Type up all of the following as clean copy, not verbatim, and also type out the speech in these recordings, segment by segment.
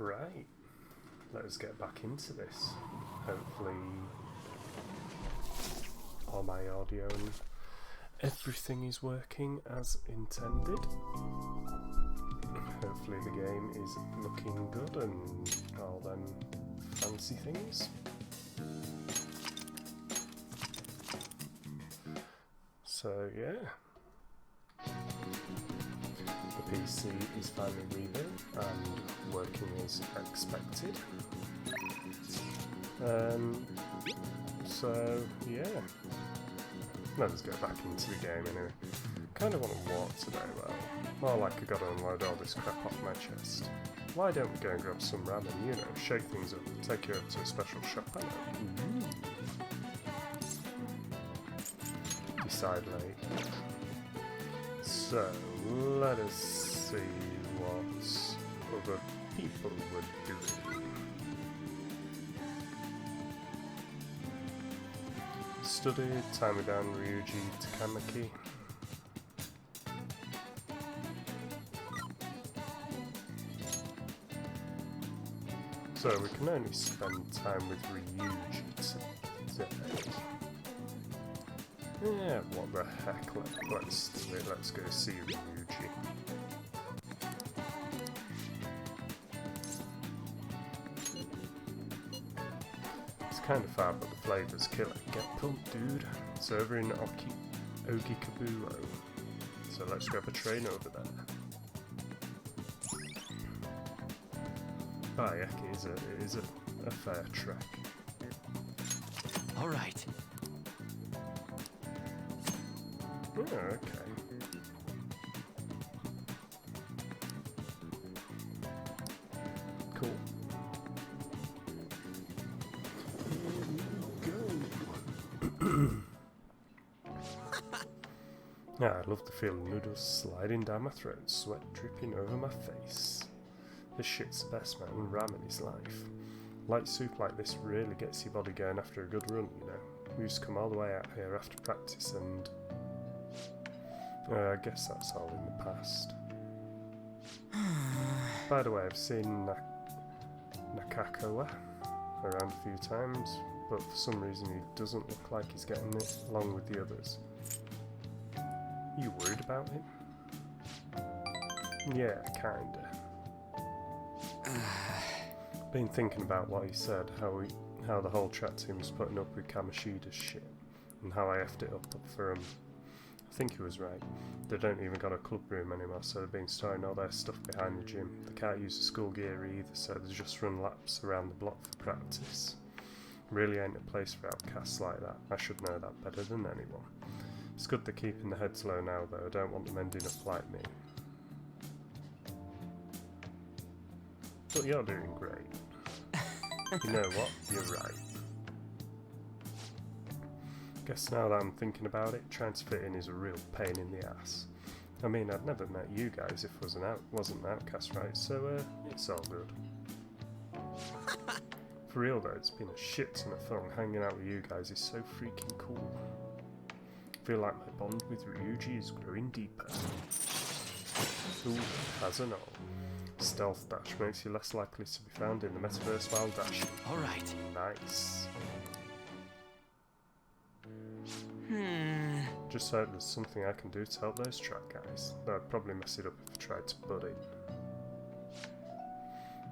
Right, let us get back into this. Hopefully all my audio and everything is working as intended. Hopefully the game is looking good and all them fancy things. So yeah, the PC is finally rebuilt and working as expected. So yeah, let us get back into the game anyway. Kind of want to walk today, well, more like I gotta unload all this crap off my chest. Why don't we go and grab some ramen, you know, shake things up, take you over to a special shop, I know. Decide late. So, let us see what other people were doing. Studied, time down Ryuji Takamaki. So we can only spend time with Ryuji today. Yeah, what the heck, let's do it, let's go see Ryuji. It's kind of far, but the flavour's killer. Get pumped, dude. It's over in Ogikabuo. So let's grab a train over there. Ah, yeah, it is a fair trek. All right. Oh, okay. Cool. Here we go. Yeah, I love the feel of noodles sliding down my throat, sweat dripping over my face. This shit's the best, man. Ramen is life. Light soup like this really gets your body going after a good run, you know. We used to come all the way out here after practice and... I guess that's all in the past. By the way, I've seen Nakakawa around a few times, but for some reason he doesn't look like he's getting it along with the others. You worried about him? Yeah, kinda. Been thinking about what he said, how the whole track team was putting up with Kamoshida's shit, and how I effed it up for him. I think he was right. They don't even got a club room anymore, so they've been storing all their stuff behind the gym. They can't use the school gear either, so they just run laps around the block for practice. Really ain't a place for outcasts like that. I should know that better than anyone. It's good they're keeping their heads low now, though. I don't want them ending up like me. But you're doing great. You know what? You're right. Guess now that I'm thinking about it, trying to fit in is a real pain in the ass. I mean, I'd never met you guys if I wasn't an outcast, right? So, it's all good. For real though, it's been a shit ton of fun. Hanging out with you guys is so freaking cool. I feel like my bond with Ryuji is growing deeper. Ooh, has an all. Stealth dash makes you less likely to be found in the metaverse while dashing. Alright. Nice. Hmm. Just hope there's something I can do to help those track guys. Though I'd probably mess it up if I tried to butt in.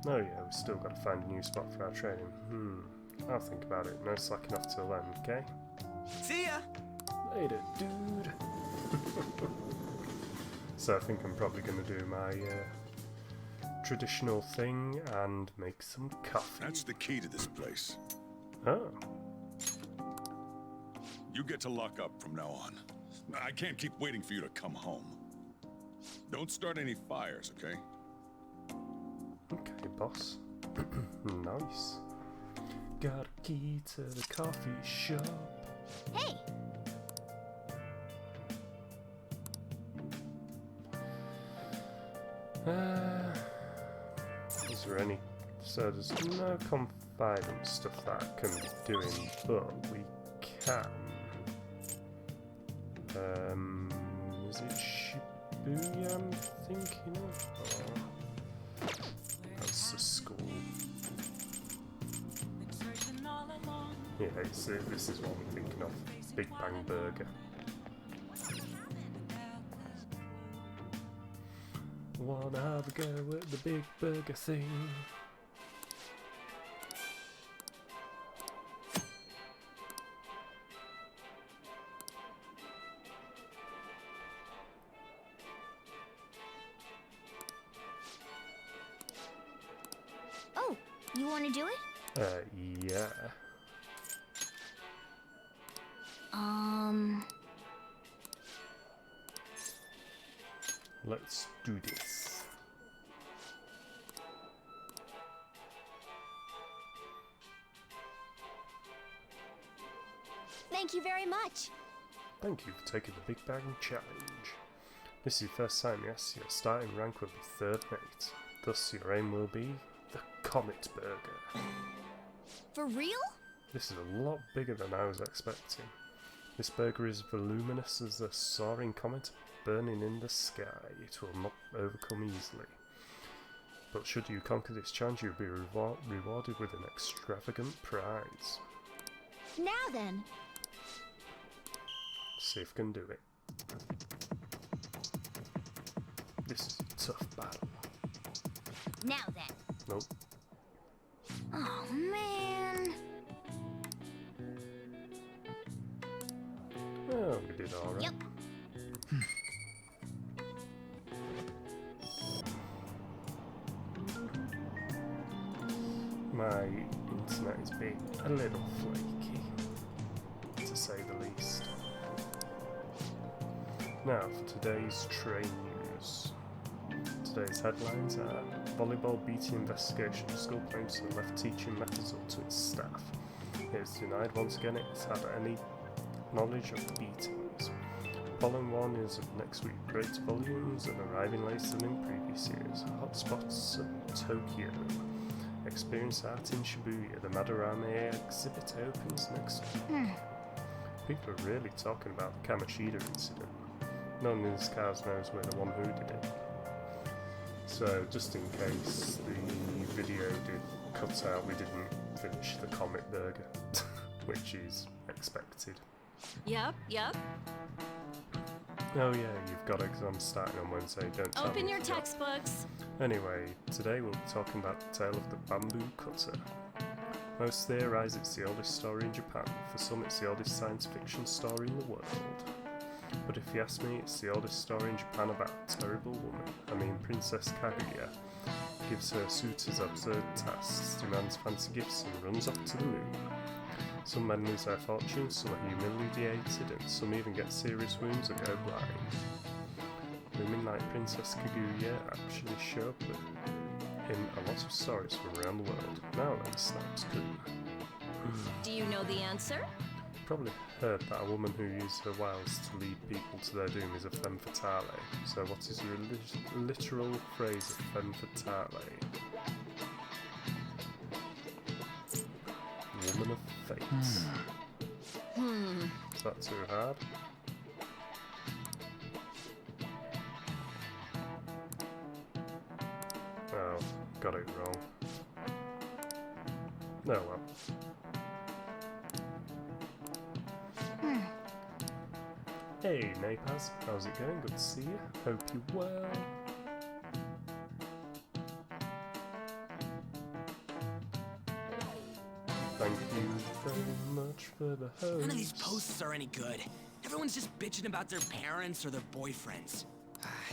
Oh yeah, we still got to find a new spot for our training. I'll think about it. No slacking off till then, okay? See ya! Later, dude. So I think I'm probably going to do my traditional thing and make some coffee. That's the key to this place. Oh. You get to lock up from now on. I can't keep waiting for you to come home. Don't start any fires, okay? Okay, boss. Nice. Got a key to the coffee shop. Hey! Is there any... So there's no confidence stuff that I can be doing, but we can. Is it Shibuya I'm thinking of? Or... That's the school. Yeah, this is what I'm thinking of. Big Bang Burger. Wanna have a go at the Big Burger thing? Oh, you want to do it? Yeah. Let's do this. Thank you very much. Thank you for taking the Big Bang Challenge. This is your first time, yes? Your starting rank will be 3rd mate. Thus, your aim will be the Comet Burger. For real? This is a lot bigger than I was expecting. This burger is voluminous as a soaring comet burning in the sky. It will not overcome easily. But should you conquer this challenge, you'll be rewarded with an extravagant prize. Now then. See if you can do it. This is a tough battle. Now then. Nope. Oh, man. Oh, we did alright. Yep. My internet is being a little flaky, to say the least. Now for today's train news. Today's headlines are: volleyball beating investigation. School claims to have left teaching methods up to its staff. It is denied once again it has had any knowledge of the beatings. Pollen warnings of next week. Great volumes and arriving later than in previous years. Hotspots at Tokyo. Experience art in Shibuya. The Madarame exhibit opens next week. People are really talking about the Kamoshida incident. No one in this cast knows we're the one who did it. So, just in case the video did cut out, we didn't finish the Comet Burger, which is expected. Yep. Oh yeah, you've got exams starting on Wednesday, don't tell Open me your you forgot. textbooks. Anyway, today we'll be talking about the tale of the bamboo cutter. Most theorise it's the oldest story in Japan. For some it's the oldest science fiction story in the world. But if you ask me, it's the oldest story in Japan about a terrible woman. I mean, Princess Kaguya gives her suitors absurd tasks, demands fancy gifts and runs off to the moon. Some men lose their fortunes, some are humiliated, and some even get serious wounds and go blind. Women like Princess Kaguya actually show up in a lot of stories from around the world. Now then, Snaps Coup. Do you know the answer? Probably heard that a woman who uses her wiles to lead people to their doom is a femme fatale. So what is the literal phrase of femme fatale? Woman of fate. Is that too hard? Oh, got it wrong. No, well. Hey Napaz, how's it going? Good to see you. Hope you're well. Thank you very much for the host. None of these posts are any good. Everyone's just bitching about their parents or their boyfriends.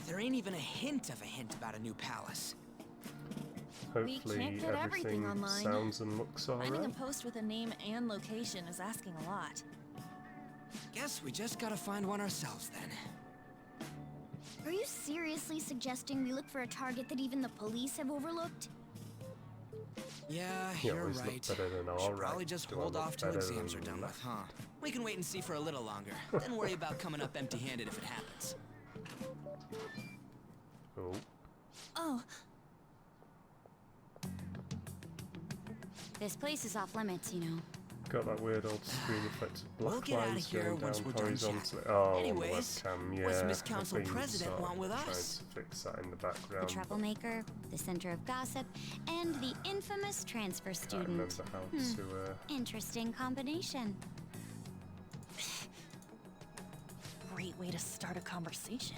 There ain't even a hint about a new palace. Hopefully can't get everything everything online. sounds and looks Finding a alright. post with a name and location is asking a lot. Guess we just gotta find one ourselves then. Are you seriously suggesting we look for a target that even the police have overlooked? Yeah, You you're always right. look better than We should alright. probably just Do I hold look off till better exams are than done with, left? huh? We can wait and see for a little longer, then worry about coming up empty-handed if it happens. Oh, Oh. This place is off limits, you know. Got that weird old screen effect of We'll black get outta lines here going once down we're done horizontally. chatting. Oh, Anyways, on the webcam, yeah. what's Miss Council I've been President sort of want with trying us? to fix that in the The background. troublemaker, the center of gossip, and the infamous transfer I remember student. how to, Interesting combination. Great way to start a conversation.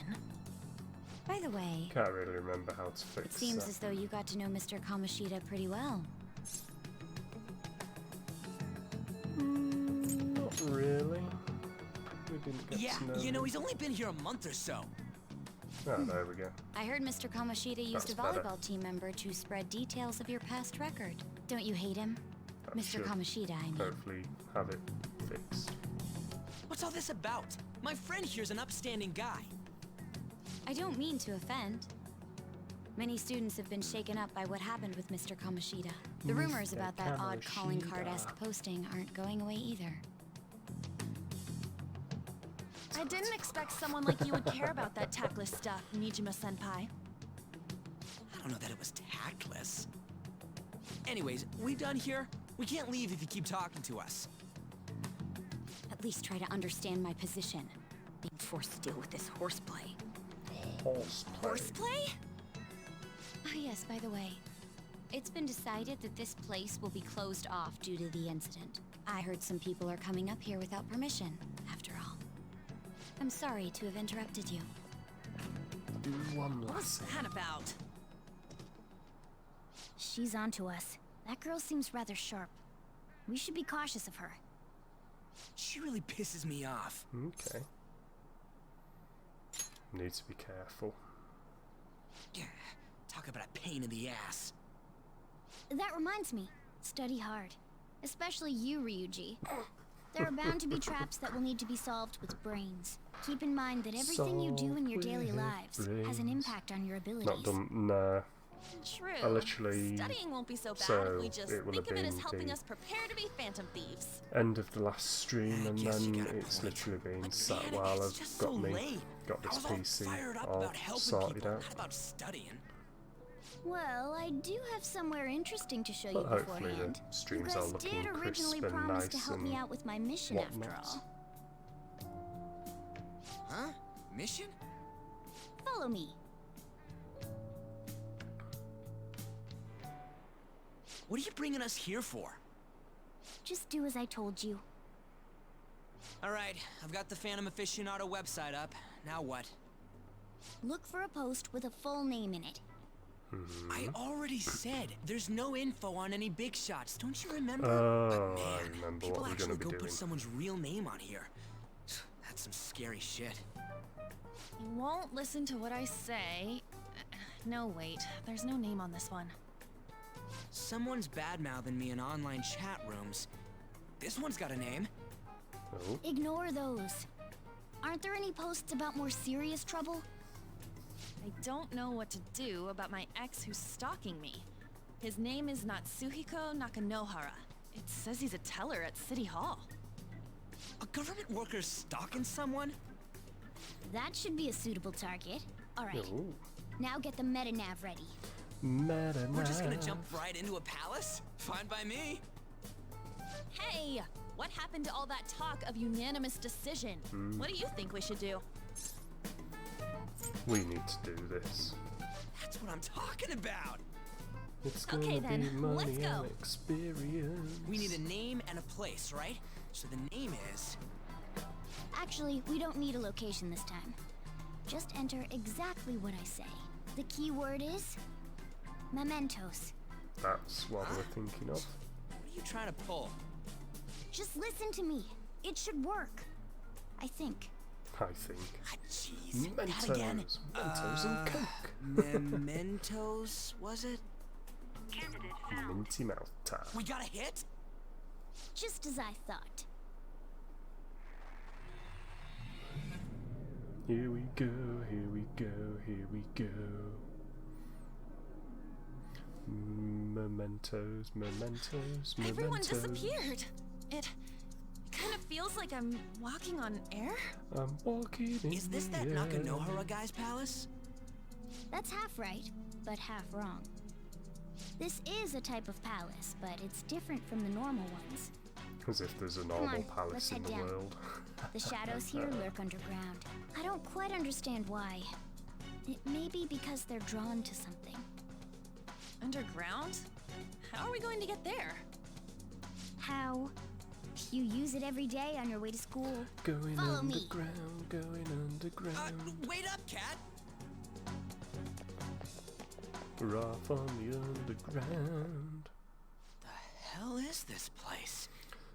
By the way, can't really remember how to it fix seems that. as though you got to know Mr. Kamoshida pretty well. Not really. We didn't get Yeah, to know you know, him. he's only been here a month or so. Oh, there we go. I heard Mr. Kamoshida used a That's better. volleyball team member to spread details of your past record. Don't you hate him? That Mr. should Kamoshida, I mean. hopefully have it fixed. What's all this about? My friend here's an upstanding guy. I don't mean to offend. Many students have been shaken up by what happened with Mr. Kamoshida. The rumors Mr. about that odd calling card-esque Kamoshida. posting aren't going away either. I didn't expect someone like you would care about that tactless stuff, Nijima-senpai. I don't know that it was tactless. Anyways, we done here? We can't leave if you keep talking to us. At least try to understand my position. Being forced to deal with this horseplay. Horseplay. Horseplay? Ah yes, by the way. It's been decided that this place will be closed off due to the incident. I heard some people are coming up here without permission, after all. I'm sorry to have interrupted you. Do one What was last. that about? She's onto us. That girl seems rather sharp. We should be cautious of her. She really pisses me off. Okay. Need to be careful. Yeah, talk about a pain in the ass. That reminds me, study hard. Especially you, Ryuji. There are bound to be traps that will need to be solved with brains. Keep in mind that everything you do in your Solved daily with lives has an brains. impact on your abilities. Not done. Nah. True. I literally- Studying won't be so bad so if we just it will think have of it as been helping the- us prepare to be phantom thieves. End of the last stream, and guess you then got a it's point. literally been Like, sat man, while it's I've just got so me lame. got I this was all PC fired up all about helping sorted people, out. not about studying. Well, I do have somewhere interesting to show you But hopefully beforehand. the streams you are guys looking did originally crisp and promise to nice help me and out with my mission after whatnot. all. Huh? Mission? Follow me. What are you bringing us here for? Just do as I told you. Alright, I've got the Phantom Aficionado website up. Now what? Look for a post with a full name in it. I already said there's no info on any big shots. Don't you remember? Oh, But I man, remember people what we're actually gonna be go doing. put someone's real name on here. That's some scary shit. You won't listen to what I say. No, wait. There's no name on this one. Someone's bad-mouthing me in online chat rooms. This one's got a name. Oh, Ignore those. Aren't there any posts about more serious trouble? I don't know what to do about my ex who's stalking me. His name is Natsuhiko Nakanohara. It says he's a teller at City Hall. A government worker stalking someone? That should be a suitable target. Alright, oh. now get the metanav ready. Meta We're just gonna jump right into a palace? Fine by me. Hey! What happened to all that talk of unanimous decision? What do you think we should do? We need to do this. That's what I'm talking about. It's Okay, gonna be then, money let's go. and experience. We need a name and a place, right? So the name is... Actually, we don't need a location this time. Just enter exactly what I say. The key word is... mementos. That's what we're thinking of. What are you trying to pull? Just listen to me. It should work. I think. I think. Ah, jeez. That Mentos. again. Mentos and Coke. Mementos, was it? Minty mouth time. We got a hit? Just as I thought. Here we go, here we go, here we go. Mementos, mementos, mementos. Everyone disappeared. It kind of feels like I'm walking on air. I'm walking in Is this the that air. Nakanohara guy's palace? That's half right, but half wrong. This is a type of palace, but it's different from the normal ones. As if there's a on, normal let's palace in head the down. world. The shadows here lurk underground. I don't quite understand why. It may be because they're drawn to something. Underground? How are we going to get there? How? You use it every day on your way to school. Going Follow me. underground, going underground. Wait up, Cat! We're off on the underground. The hell is this place?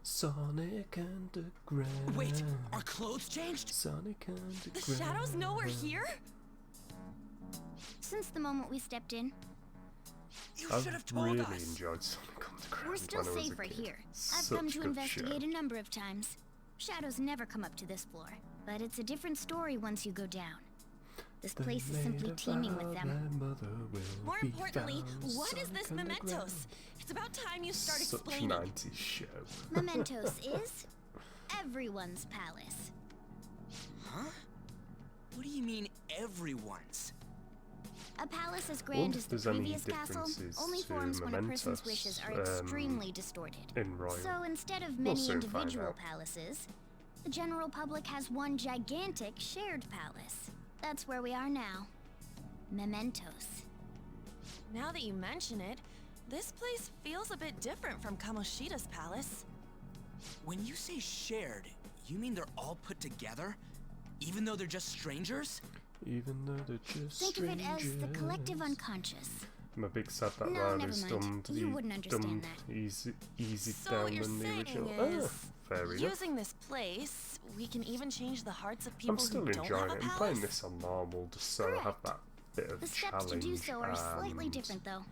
Sonic Underground. Wait, are clothes changed? Sonic Underground. The shadows know we're here? Since the moment we stepped in, You I've should have told really us. enjoyed Sonic Underground. we're still when I was a safe right kid. here. I've Such come to good investigate show. a number of times. Shadows never come up to this floor, but it's a different story once you go down. This They place is made simply a teeming vow with them. that mother will More be importantly, found. what is Sonic this Underground. mementos? It's about time you start Such explaining. a 90s show. Mementos is everyone's palace. Huh? What do you mean, everyone's? A palace as Wonder grand if as the there's any previous castle differences only to forms when a person's Mementos, wishes are extremely distorted. in Royal. So instead of We'll many soon find individual out. palaces, the general public has one gigantic shared palace. That's where we are now. Mementos. Now that you mention it, this place feels a bit different from Kamoshida's palace. When you say shared, you mean they're all put together? Even though they're just strangers? Even though they're just Think of it as the collective strangers. unconscious. I'm a big sad that No, Riley's never mind. dumbed, You wouldn't understand dumbed that. easy So down what you're than the saying original. is, Fair enough. using this place, we can even change the hearts of people I'm still who don't enjoying have a it. I'm playing palace? this on normal just so I have that bit of The steps to challenge do so are slightly and different, though.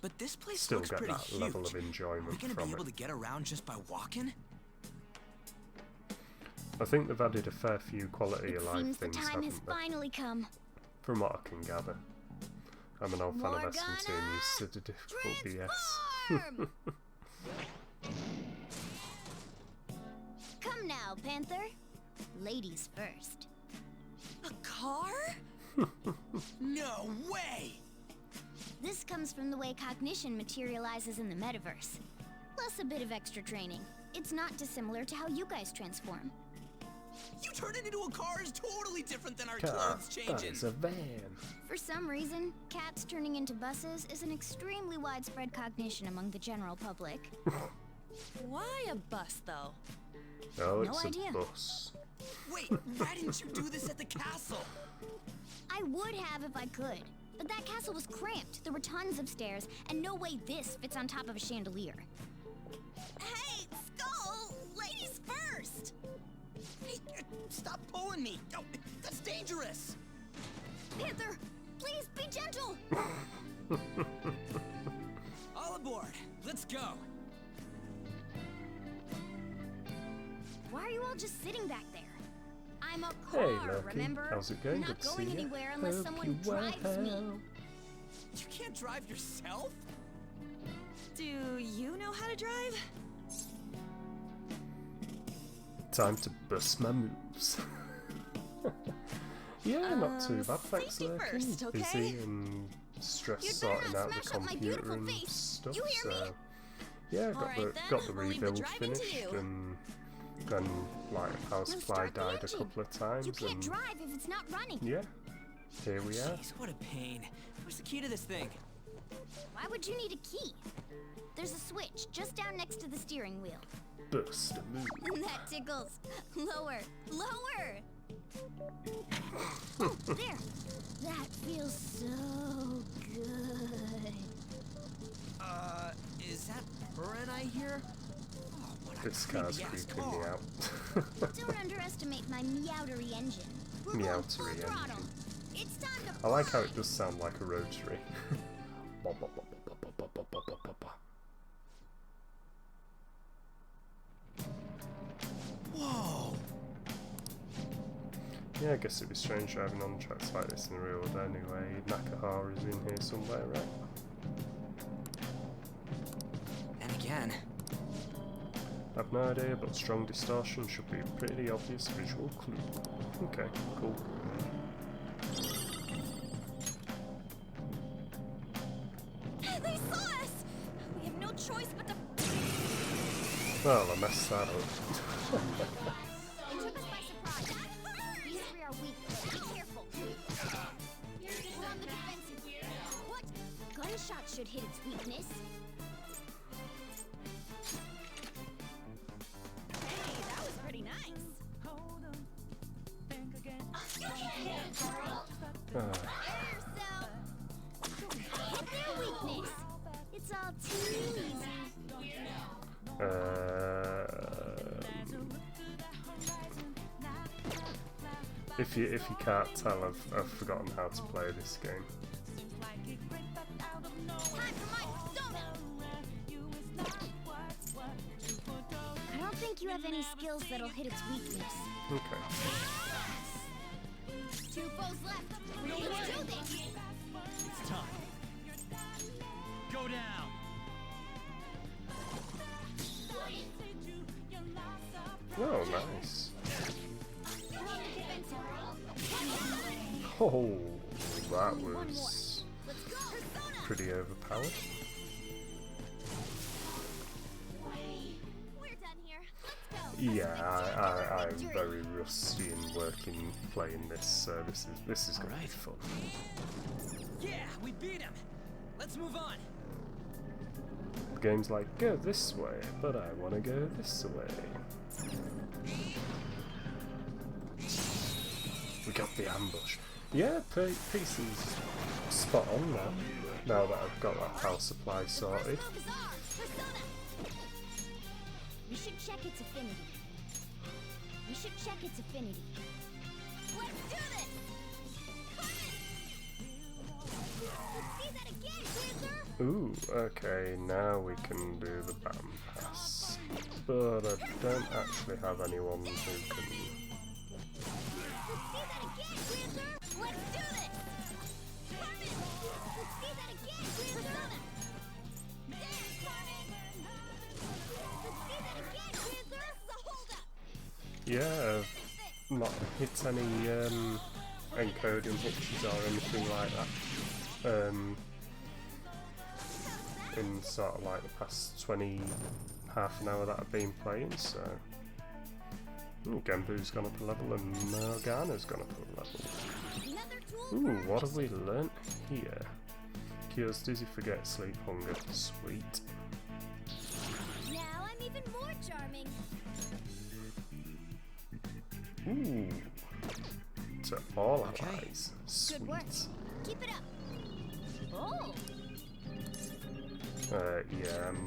But this place still looks get pretty that huge. level of Are we enjoyment gonna from be able it. to get around just by walking? I think they've added a fair few quality of life Seems the things, time has haven't they? finally come. From what I can gather. I'm an old fan of Morgana, SMT and used to the difficult BS. Transform! Come now, Panther. Ladies first. A car? No way! This comes from the way cognition materializes in the metaverse. Plus a bit of extra training. It's not dissimilar to how you guys transform. You turn it into a car is totally different than our Car, clothes that changing. is a van. For some reason, cats turning into buses is an extremely widespread cognition among the general public. Why a bus, though? Oh, No it's idea. a bus. Wait, why didn't you do this at the castle? I would have if I could, but that castle was cramped. There were tons of stairs, and no way this fits on top of a chandelier. Hey, Skull! Ladies first! Hey, stop pulling me! Oh, that's dangerous! Panther, please be gentle! All aboard! Let's go! Why are you all just sitting back there? I'm a Hey, car, Loki. remember? How's it going? Not Good to going see you. anywhere unless Hope someone you drives me. well. You can't drive yourself? Do you know how to drive? Time to bust my moves. Yeah, not too bad, thanks, safety Loki. first, okay? Busy and stressed You'd better sorting not out the smash up my computer beautiful and face. stuff. You hear me? So yeah, got Alright the then, got the we'll leave the rebuild driving to finished, you. and then like power supply start the died a engine. couple of times, You can't and drive if it's not running. yeah, here we are. Jeez, what a pain. Where's the key to this thing? Why would you need a key? There's a switch just down next to the steering wheel. Bust a move. That tickles. Lower, lower. Oh, there. That feels so good. Is that Purin I hear? Oh, what a This car's creepy-ass creeping me car. out. Don't underestimate my meowtery engine. We're going Meowtery full throttle. engine. It's time to I like how fly. it does sound like a rotary. Ba, ba, ba, ba, ba, ba, ba, ba, ba, ba. Whoa! Yeah, I guess it'd be strange driving on tracks like this in the real world anyway. Nakahara's in here somewhere, right? And again, I've no idea, but strong distortion should be a pretty obvious visual clue. Okay, cool. They saw us! We have no choice but to... Well, I messed that up. It took us by surprise. These three are weak. Be careful. It's on the defensive. What? Gunshot should hit its weakness. Hey, that was pretty nice. Yourself. Hit their weakness. It's all too easy. If you can't tell, I've forgotten how to play this game. Time for my persona. I don't think you have any skills that'll hit its weakness. Okay. Two foes left. Let's do this. It's time. Go down. Oh, nice. Oh, that was pretty overpowered. We're done here. Let's go. Yeah, I'm very rusty in playing this, so this is gonna be fun. Yeah, we beat him. Let's move on. The game's like, go this way, but I want to go this way. We got the ambush. Yeah, pieces spot on now. Now that I've got that power supply sorted. Focus on persona. We should check its affinity. Let's do this. Let's see that again, Panther. Ooh, okay, now we can do the BAM pass. But I don't actually have anyone who can... Let's see that again, Panther. Let's do this. Carmen. Let's see that again, persona. There, Carmen. Let's see that again, Panther. The holdup. Yeah, I've not hit any encoding hitches or anything like that. In sort of like the past half an hour that I've been playing, so Genbu's gone up a level and Morgana's gone up a level. Another tool. Ooh, what have we learnt here? Cures dizzy, forget, sleep, hunger. Sweet. Now I'm even more charming. Ooh. To all Okay. allies. Good work. Sweet. Keep it up. Oh. Yeah, I'm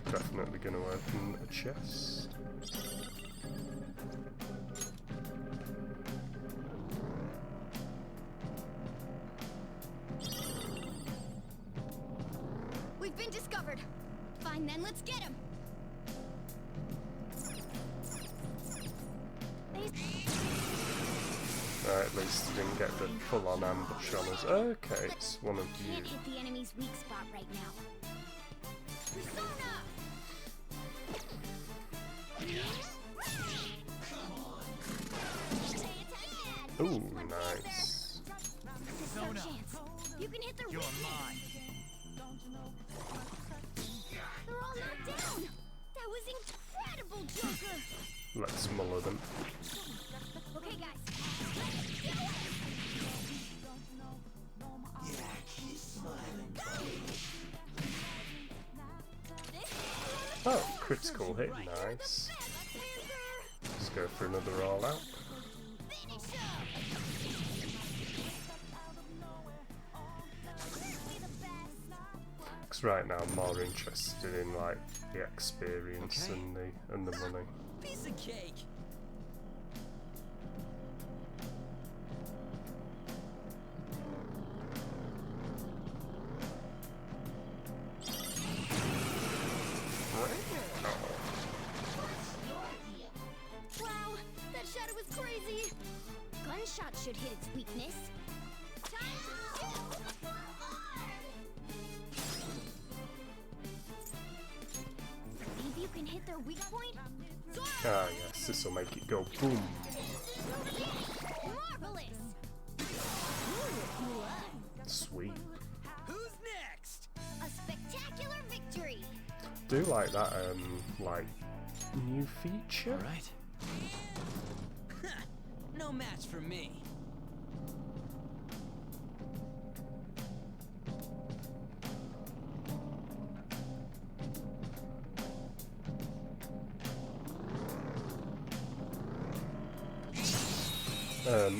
definitely going to open a chest. We've been discovered. Fine then, let's get him. At least he didn't get the full-on ambush on us. Okay, it's one of you. Can't hit the enemy's weak spot right now. Persona! Ooh, nice. This is our chance. You can hit their You're weakness. mine. They're all knocked down. That was incredible, Joker. Let's muller them. Okay, guys. Let's do it. Oh, critical hit, nice. Let's go for another all out. Finish him. Clearly the best. Because right now I'm more interested in like the experience Okay. and the money. Piece of cake. Wow, that shadow was crazy. Gunshot should hit its weakness. Believe you can hit their weak point? Ah yes, this will make it go boom. Marvelous! Sweet. Who's next? A spectacular victory! do like that, like, new feature. All right. No match for me.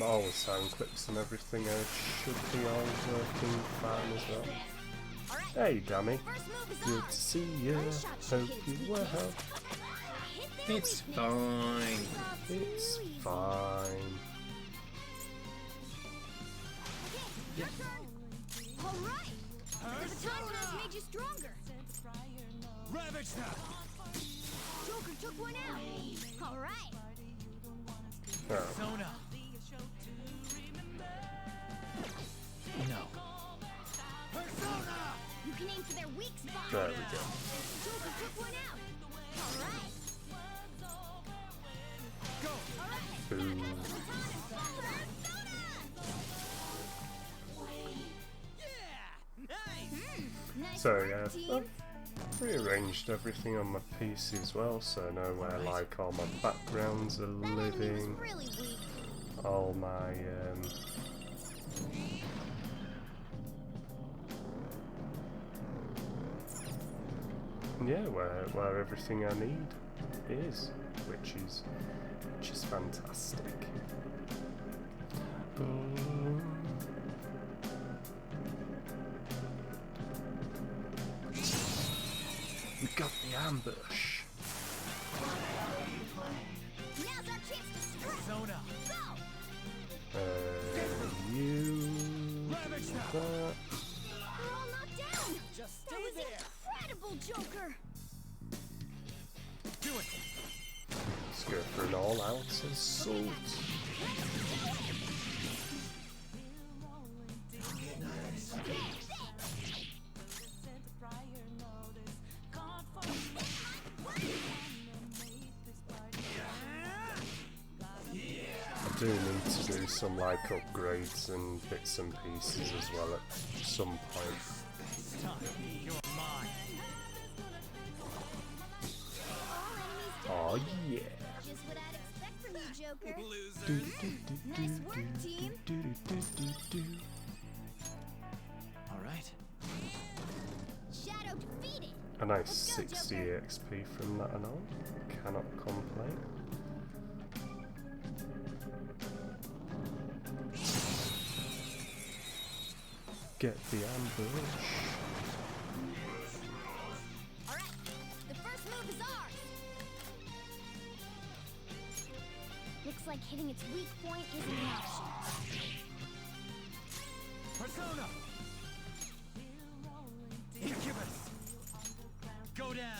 All the sound clips and everything should be all working fine as well. Hey, Dammy. Good to see you. Hope you well. It's fine. It's fine. Alright! The baton has made you stronger! Ravage them! Joker took one out! Alright! Oh, Persona! No. Persona! You can aim for their weak spot! there we go. Joker took one out! Alright! Go! Boom. Yeah! Nice! Nice So work, yeah, team. I've rearranged everything on my PC as well, so I know where like all my backgrounds are That enemy was living, really weak. all my yeah, where everything I need is, which is fantastic. We got the ambush. Now's our chance to strike! Persona! Go! You Ravage them! that. We're all knocked down! Just That stay was there! incredible, Joker! Do it! Let's go for an all-out assault. I do need to do some like upgrades and bits and pieces as well at some point. It's time. You're mine. Oh yeah. Just what I'd expect from you, Joker. Do, Loser. do, do, Nice do, work, do, team. do, do, do, do. All right. Shadow defeated! A nice Let's go, 60 Joker. XP from that and all. Cannot complain. Get the ambush. Alright, the first move is ours! Looks like hitting its weak point isn't an option. Persona! Incubus! Go down!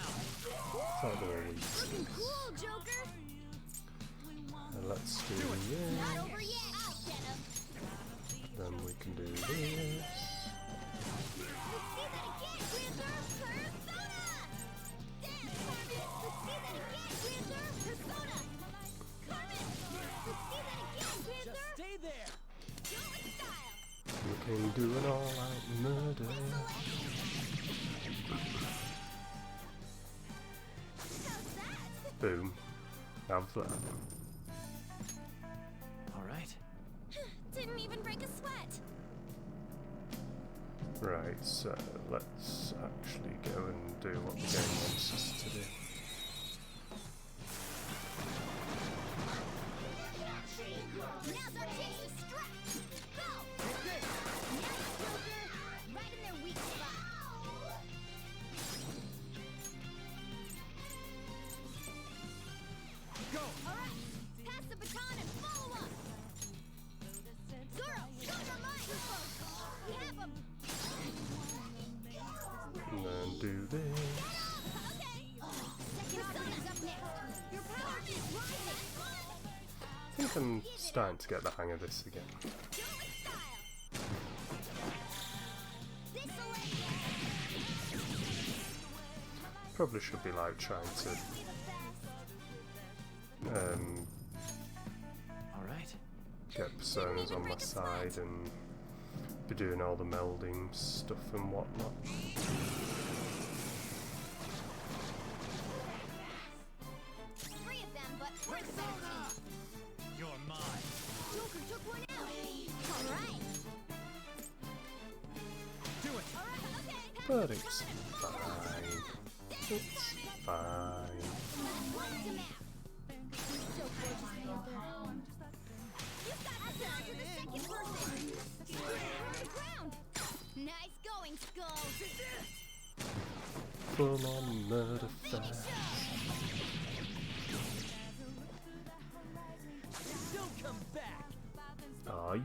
Thought they were weak. Looking cool, Joker! And let's do Not this. over yet! I'll get him! Then we can do this. Let's see that again, Grandeur! Persona! Damn, Carmen! Let's see that again, Grandeur! Persona! Carmen! Let's see that again, Just Grandeur! stay there! Do it with style! We can do an all-out murder. How's that? Boom. Have that. All right. Didn't even break a sweat! Right, so let's actually go and do what the game wants us to do. Now's our chance to strike! Go! Now, Joker! Right in their weak spot! Go! Alright! Pass the baton and follow up! Zoro! Show your might! We have him! And then do this. Okay! Second Persona's up next! Your power is rising! I think I'm starting to get the hang of this again. Do it with style! This'll Probably should be like trying to be the best! All right. get personas on my side and be doing all the melding stuff and whatnot. But it's fine. It's fine. Nice going, Skull. Full on murder fest. Don't come back. Oh yeah.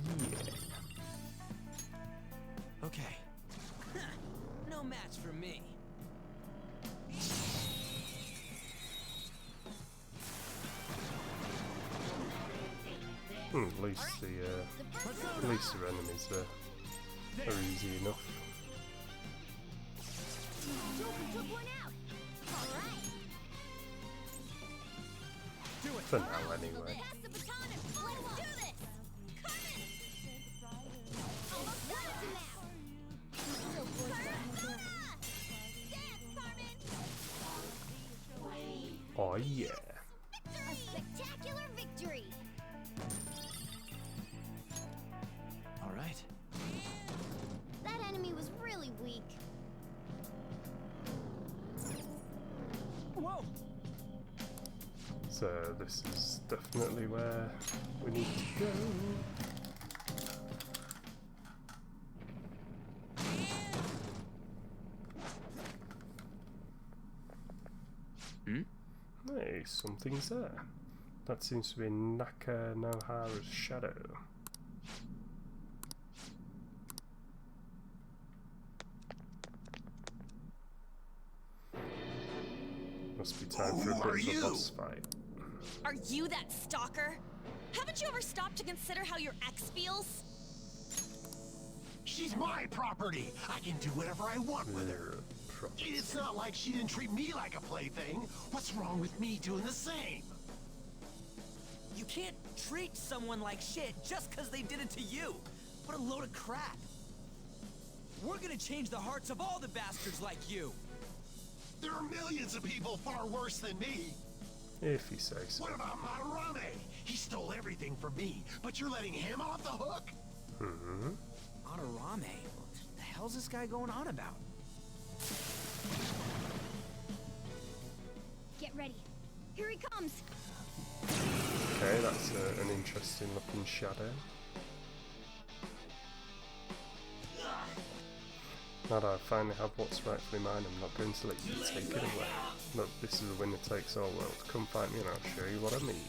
Okay. No match for me. At least the enemies are easy enough. Joker took one out. All right. For now, anyway. Pass the baton and let's do this. Coming. Almost got him now. Dance, Carmen. Oh yeah. A spectacular victory. All right. That enemy was really weak. Whoa. So this is definitely where we need to go. Hey, something's there. That seems to be Naka Nohara's shadow. Must be time for a bit of a boss fight. Are you that stalker? Haven't you ever stopped to consider how your ex feels? She's my property. I can do whatever I want with her. It's not like she didn't treat me like a plaything. What's wrong with me doing the same? You can't treat someone like shit just because they did it to you. What a load of crap. We're gonna change the hearts of all the bastards like you. There are millions of people far worse than me. If you say so. What about Madarame? He stole everything from me, but you're letting him off the hook? Mm-hmm. Madarame? What the hell's this guy going on about? Get ready. Here he comes. Okay, that's an interesting looking shadow. Now that I finally have what's rightfully mine, I'm not going to let you take it away. Look, this is a winner takes all world. Come find me and I'll show you what I mean.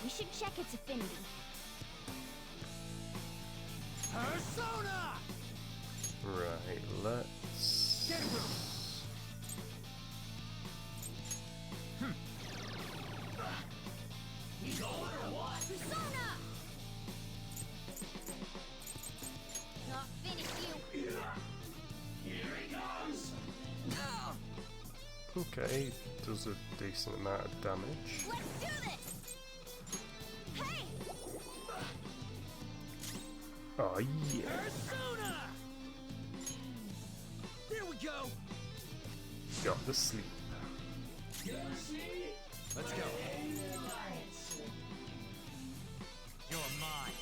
We should check its affinity. Persona! Right, let's... Persona! Not finish you. Okay, does a decent amount of damage. Let's do this. Hey! Oh yeah. Persona! There we go! Got the sleep. Let's go. You're mine.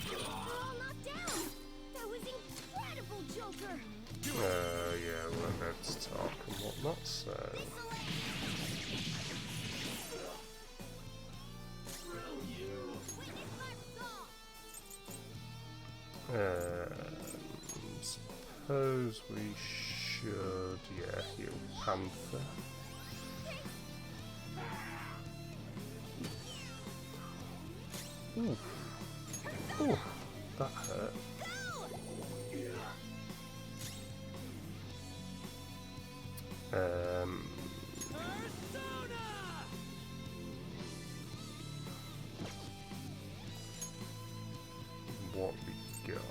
We're all knocked down. That was incredible, Joker. Yeah, we're about to talk and whatnot, so... Suppose we should, yeah, heal Panther. Ooh. Ooh, that hurt. What we got?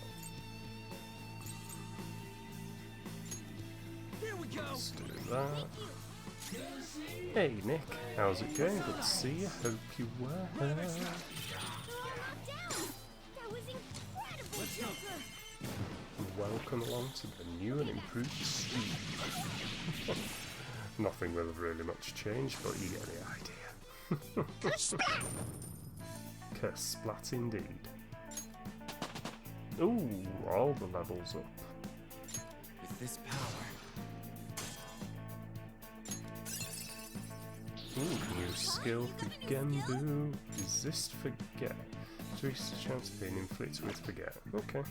There we go! Let's do that. Hey Nick, how's it going? Good to see you. Hope you well. We're all knocked down. That was incredible, Joker. Welcome along to the new and improved Steve. Nothing with really much change, but you get the idea. Kersplat indeed. Ooh, all the levels up. this power. Ooh, new skill for Genbu. Resist forget. Increase the chance of being inflicted with forget. Okay.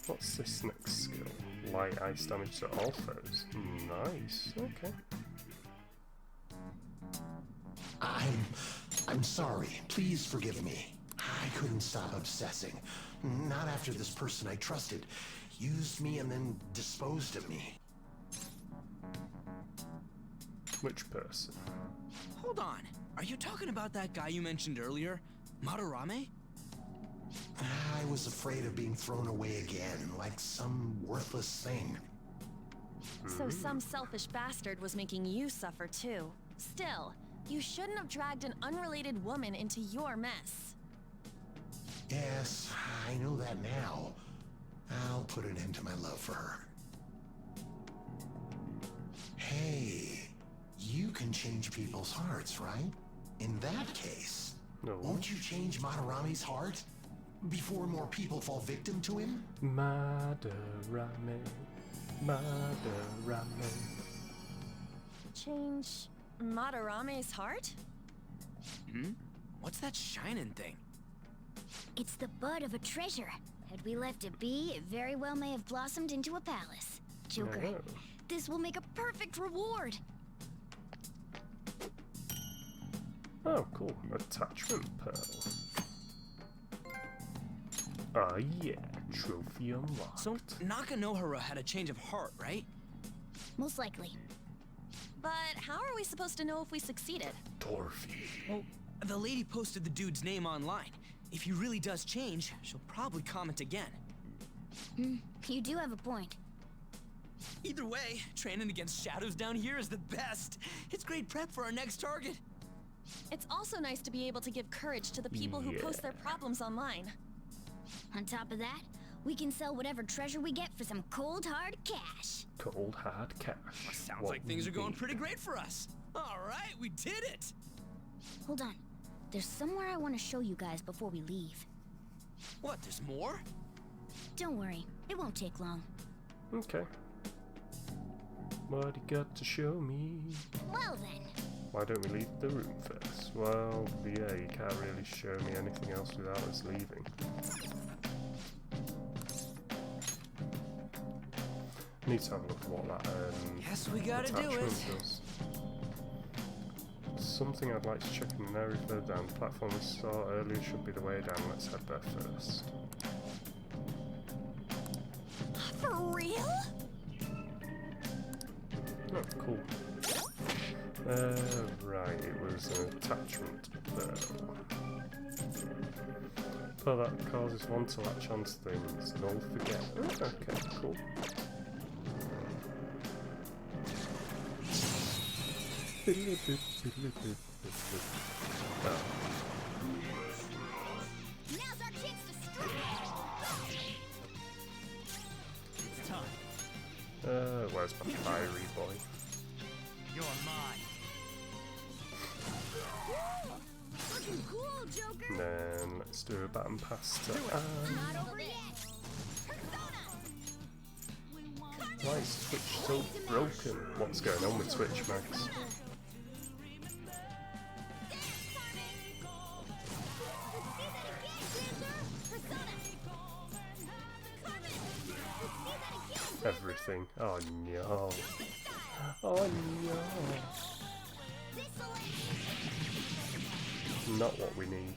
What's this next skill? Light ice damage to all foes. Nice. Okay. I'm sorry. Please forgive me. I couldn't stop obsessing. Not after this person I trusted used me and then disposed of me. Which person? Hold on. Are you talking about that guy you mentioned earlier? Madarame? I was afraid of being thrown away again, like some worthless thing. So some selfish bastard was making you suffer too. Still, you shouldn't have dragged an unrelated woman into your mess. Yes, I know that now. I'll put an end to my love for her. Hey, you can change people's hearts, right? In that case, No. won't you change Madarame's heart? Before more people fall victim to him? Madarame. Madarame. Change Madarame's heart? Hmm? What's that shining thing? It's the bud of a treasure. Had we left it be, it very well may have blossomed into a palace. Joker, Oh. this will make a perfect reward. Oh, cool. Attachment pearl. Ah, yeah. Trophy unlocked. So, Nakanohara had a change of heart, right? Most likely. But how are we supposed to know if we succeeded? Dorothy. Well, the lady posted the dude's name online. If he really does change, she'll probably comment again. You do have a point. Either way, training against shadows down here is the best. It's great prep for our next target. It's also nice to be able to give courage to the people who post their problems online. On top of that, we can sell whatever treasure we get for some cold hard cash. Cold hard cash. Sounds What like things are we going need. pretty great for us. All right, we did it. Hold on. There's somewhere I want to show you guys before we leave. What, there's more? Don't worry, it won't take long. Okay. What you got to show me? Well then, Why don't we leave the room first? Well, yeah, you can't really show me anything else without us leaving. Need to have a look at what that Guess we gotta do attachment it. does. Something I'd like to check in an area further down. The platform we saw earlier should be the way down. Let's head there first. For real? Oh, cool. Right, it was an attachment pearl. Oh, that causes one to latch onto things and all forget. Oh, okay, cool. Oh. now's our chance to strike! It's time. Where's my fiery boy? You're mine. Looking cool, Joker! And then let's do a baton pass to Not over yet! Persona! Why is Twitch so broken? What's going on with Twitch, Max? Everything. Oh no. Oh no. Not what we need.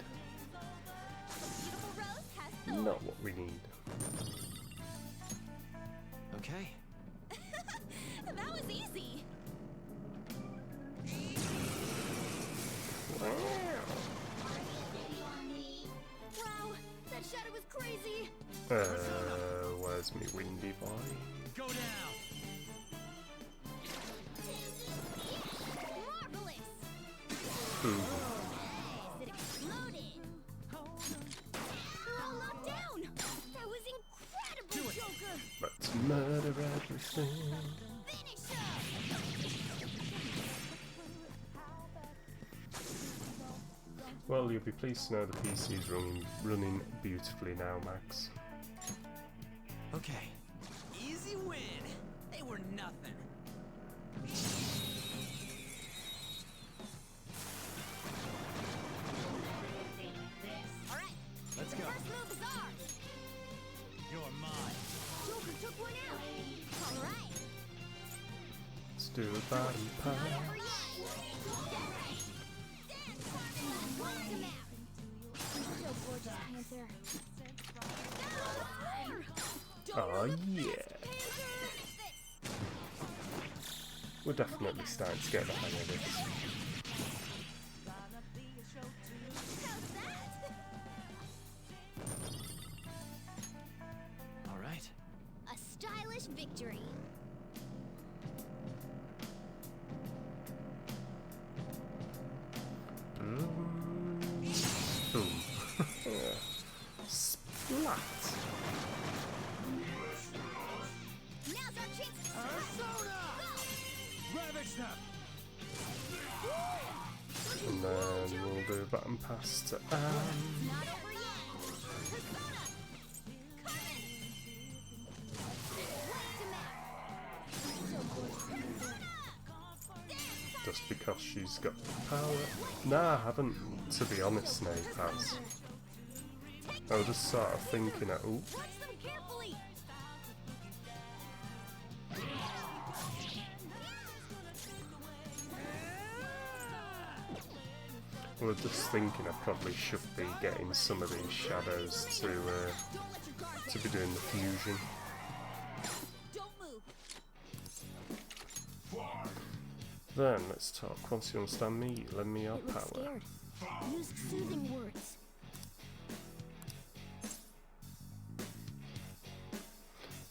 Not what we need. Okay. That was easy. Wow, that shadow was crazy! Where's me windy boy? Go down. Marvelous! It exploded! We're all locked down! That was incredible, Joker! Let's murder everything. Finish him! Well, you'll be pleased to know the PC is running beautifully now, Max. Okay. Easy win. or nothing. Alright, Let's the go. first move is ours. You're mine. Joker took one out. Alright, Let's do a bottom not pass. over yet. Watch him out. So gorgeous, Panther. Oh yeah. We're definitely starting to get the hang of this. All right. A stylish victory. Boom. Splat. Now's our chance to Ravage them. And then we'll do a button pass to Not over yet. Persona. Coming. Whacked him out. So gorgeous. Persona. just because she's got power. Nah, I haven't, to be honest, Snape has. I was just sort of thinking at, ooh, Watch them carefully. I was just thinking I probably should be getting some of these shadows to Don't let your guard be doing the fusion. Don't move. Then let's talk. Once you understand me, lend me your It looks power. scared. Use soothing words.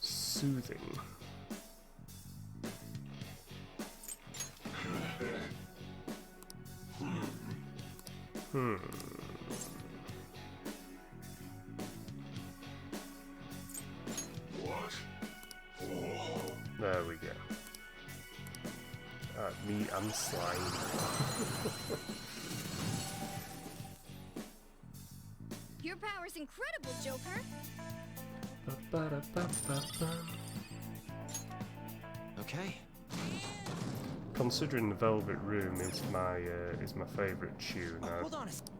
Soothing. There we go. Me and slime. Your power's incredible, Joker. Ba-ba-da-ba-ba-ba. Okay. Considering the Velvet Room is my favourite tune, Hold on a second.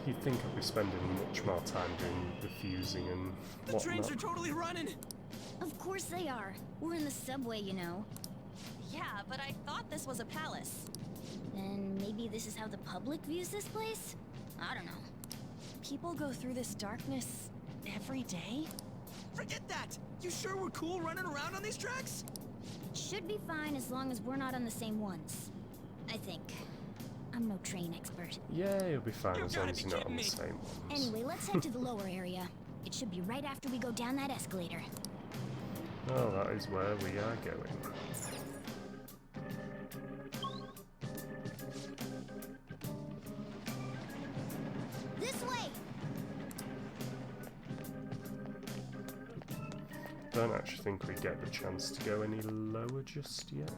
you'd think I'd be spending much more time doing the fusing and The trains are whatnot. totally running. Of course they are. We're in the subway, you know. Yeah, but I thought this was a palace. Then maybe this is how the public views this place? I don't know. People go through this darkness every day? Forget that. You sure we're cool running around on these tracks? Should be fine as long as we're not on the same ones. I think. I'm no train expert. Yeah, you'll be fine You as long gotta as be you're not on kidding the me. same ones. Anyway, let's head to the lower area. It should be right after we go down that escalator. Oh, that is where we are going. This way! Don't actually think we get the chance to go any lower just yet.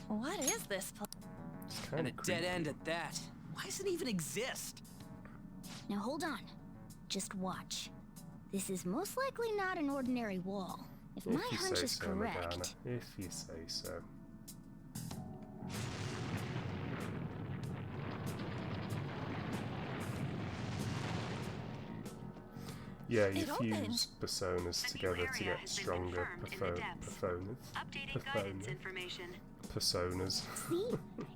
What is this place? It's kind And a of dead end at that. Why does it even exist? Now hold on. Just watch. This is most likely not an ordinary wall. If my If you hunch say is so, correct. Madonna. If you say so. Yeah, you It opened. fuse personas together to get stronger Updating guidance information. personas. See?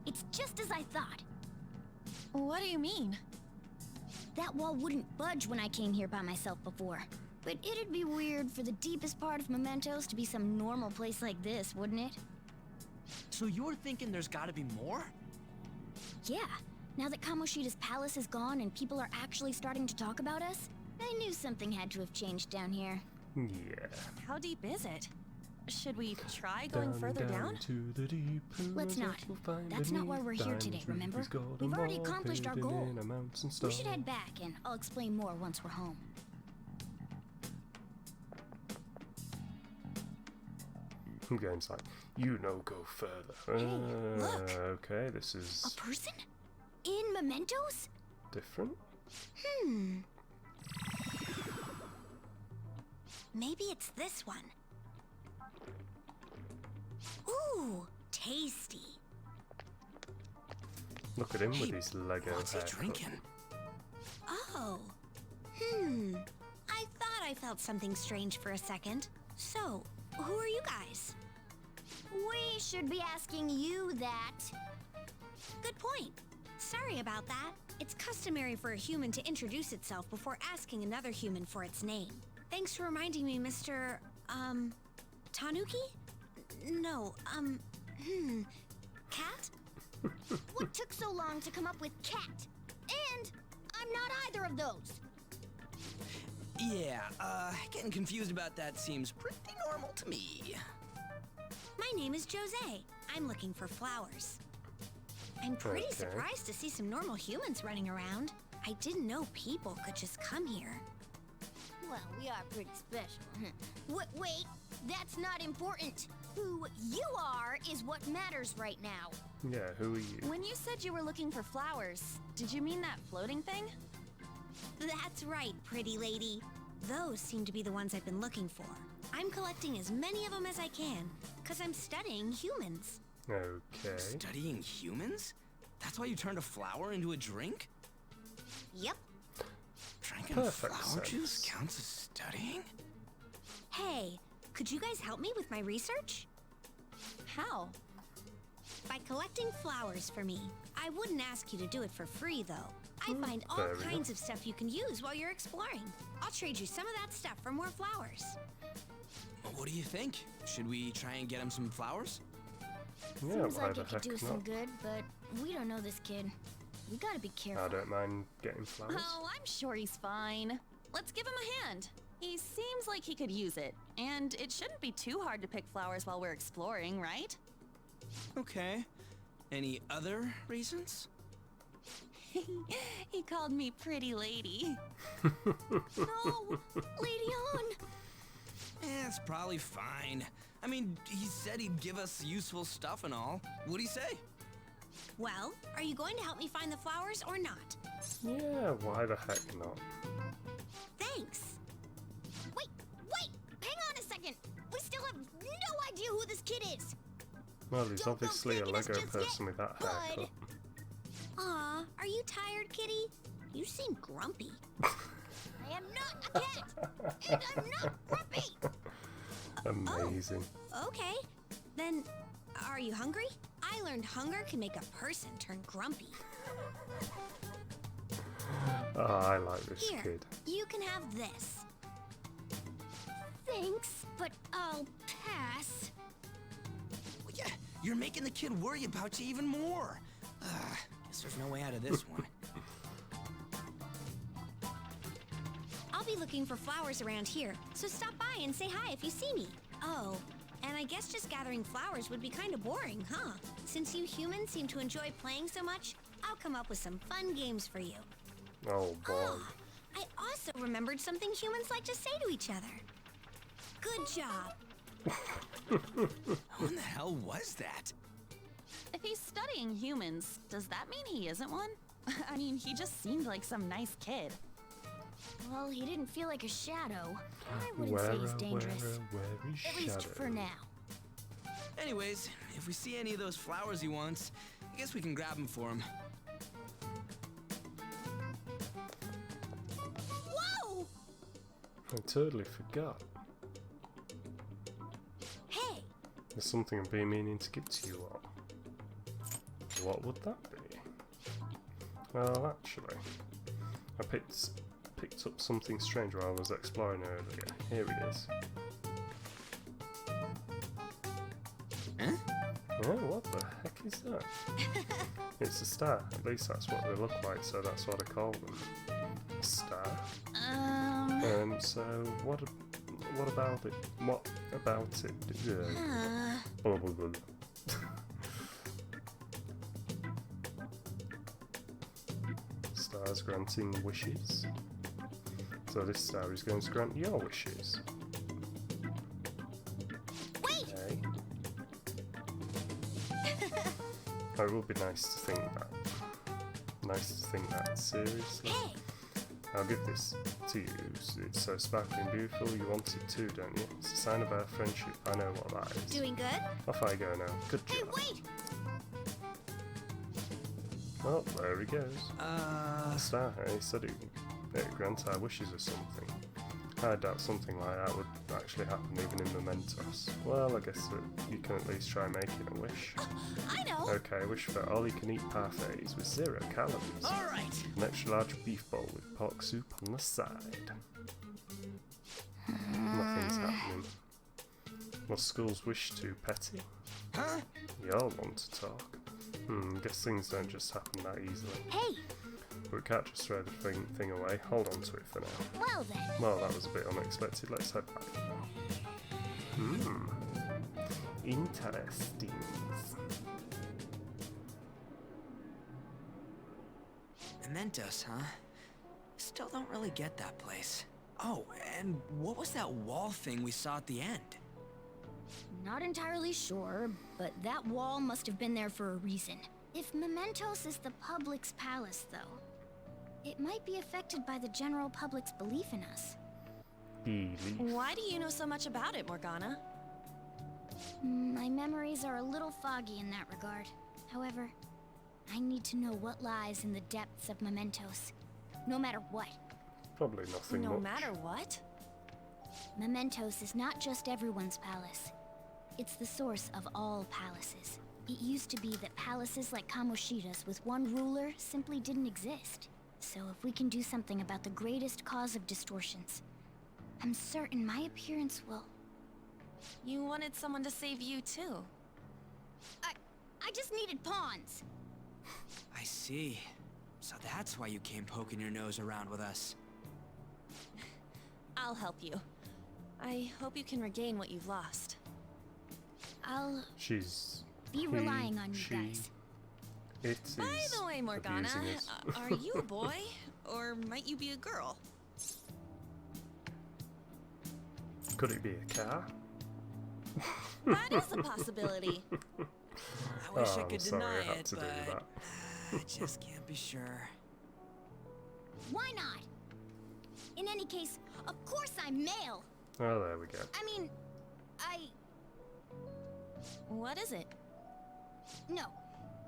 It's just as I thought. What do you mean? That wall wouldn't budge when I came here by myself before. But it'd be weird for the deepest part of Mementos to be some normal place like this, wouldn't it? So you're thinking there's gotta be more? Yeah. Now that Kamoshida's palace is gone and people are actually starting to talk about us, I knew something had to have changed down here. Yeah. How deep is it? Should we try going further down? To the deep Let's not. you'll find That's not why beneath we're here diamonds, today, remember? rubies, gold, We've and already more accomplished our hidden goal. in a mountain We stone. should head back, and I'll explain more once we're home. Game's like, you know, go further. look. Okay, this is A person? In Mementos? different. Maybe it's this one. Ooh, tasty. Look at him with his Lego What's he haircut. drinking? Oh. I thought I felt something strange for a second. So, who are you guys? We should be asking you that. Good point. Sorry about that. It's customary for a human to introduce itself before asking another human for its name. Thanks for reminding me, Mr. Tanuki? No, Cat? What took so long to come up with cat? And I'm not either of those. Yeah, getting confused about that seems pretty normal to me. My name is Jose. I'm looking for flowers. I'm pretty Okay. surprised to see some normal humans running around. I didn't know people could just come here. Well, we are pretty special. Wait, that's not important. Who you are is what matters right now. Yeah, who are you? When you said you were looking for flowers, did you mean that floating thing? That's right, pretty lady. Those seem to be the ones I've been looking for. I'm collecting as many of them as I can, because I'm studying humans. Okay. Studying humans? That's why you turned a flower into a drink? Yep. Drinking Perfect flower juice sense. counts as studying? Hey, could you guys help me with my research? How? By collecting flowers for me. I wouldn't ask you to do it for free, though. I find all fair kinds enough. of stuff you can use while you're exploring. I'll trade you some of that stuff for more flowers. Well, what do you think? Should we try and get him some flowers? Yeah, Seems why like the it could heck do some not? good, but we don't know this kid. We gotta be careful. I don't mind getting flowers. Oh, I'm sure he's fine. Let's give him a hand. He seems like he could use it, and it shouldn't be too hard to pick flowers while we're exploring, right? Okay. Any other reasons? He called me pretty lady. No! Lady On! It's probably fine. I mean, he said he'd give us useful stuff and all. What'd he say? Well, are you going to help me find the flowers or not? Yeah, why the heck not? Thanks. Wait! Hang on a second! We still have no idea who this kid is! Well, he's Don't go obviously a taking us Lego just person yet, with that bud. haircut. Aw, are you tired, kitty? You seem grumpy. I am not a cat! And I'm not grumpy! Amazing. Okay. Then, are you hungry? I learned hunger can make a person turn grumpy. Oh, I like this Here, kid. you can have this. Thanks, but I'll pass. Well, yeah, you're making the kid worry about you even more. Guess there's no way out of this one. I'll be looking for flowers around here, so stop by and say hi if you see me. Oh, and I guess just gathering flowers would be kind of boring, huh? Since you humans seem to enjoy playing so much, I'll come up with some fun games for you. Oh boy. Ah, I also remembered something humans like to say to each other. Good job. Who in the hell was that? If he's studying humans, does that mean he isn't one? I mean, he just seemed like some nice kid. Well, he didn't feel like a shadow. I wouldn't say he's dangerous. At least for now. Anyways, if we see any of those flowers he wants, I guess we can grab them for him. Whoa! I totally forgot. Hey, There's something I've been meaning to give to you all. What would that be? Well, actually, I picked up something strange while I was exploring earlier. Here it is. Huh? Oh, what the heck is that? It's a star. At least that's what they look like, so that's what I call them. A star. So what about it? What about it? Blah, blah, blah. Stars granting wishes. So this star is going to grant your wishes. wait! Okay. It would be nice to think that. Seriously. Hey, I'll give this to you. It's so sparkling beautiful, you want it too, don't you? It's a sign of our friendship, I know what that is. Doing good? Off I go now. Good job. Hey, wait! Oh, there he goes. Star, he said it grant our wishes or something. I doubt something like that would actually happen even in Mementos. Well, I guess that you can at least try making a wish. I know! Okay, wish for all-you-can-eat parfaits with 0 calories. Alright! An extra large beef bowl with pork soup on the side. Nothing's happening. What's school's wish to, Petty? Huh? Y'all want to talk. Guess things don't just happen that easily. Hey! But we can't just throw the thing away. Hold on to it for now. Well then. Well, that was a bit unexpected. Let's head back. Interesting. Mementos, huh? Still don't really get that place. Oh, and what was that wall thing we saw at the end? Not entirely sure, but that wall must have been there for a reason. If Mementos is the public's palace, though, it might be affected by the general public's belief in us. Belief. Why do you know so much about it, Morgana? My memories are a little foggy in that regard. However, I need to know what lies in the depths of Mementos, no matter what. Probably nothing No much. matter what? Mementos is not just everyone's palace. It's the source of all palaces. It used to be that palaces like Kamoshida's with one ruler simply didn't exist. So if we can do something about the greatest cause of distortions, I'm certain my appearance will... You wanted someone to save you, too. I just needed pawns. I see. So that's why you came poking your nose around with us. I'll help you. I hope you can regain what you've lost. I'll She's... be relying on you guys. It is By the way, Morgana, abusing us. are you a boy? Or might you be a girl? Could it be a car? That is a possibility. I wish I I'm could sorry, deny I had it, to do but that. I just can't be sure. Why not? In any case, of course I'm male. Oh, there we go. I mean, What is it? No,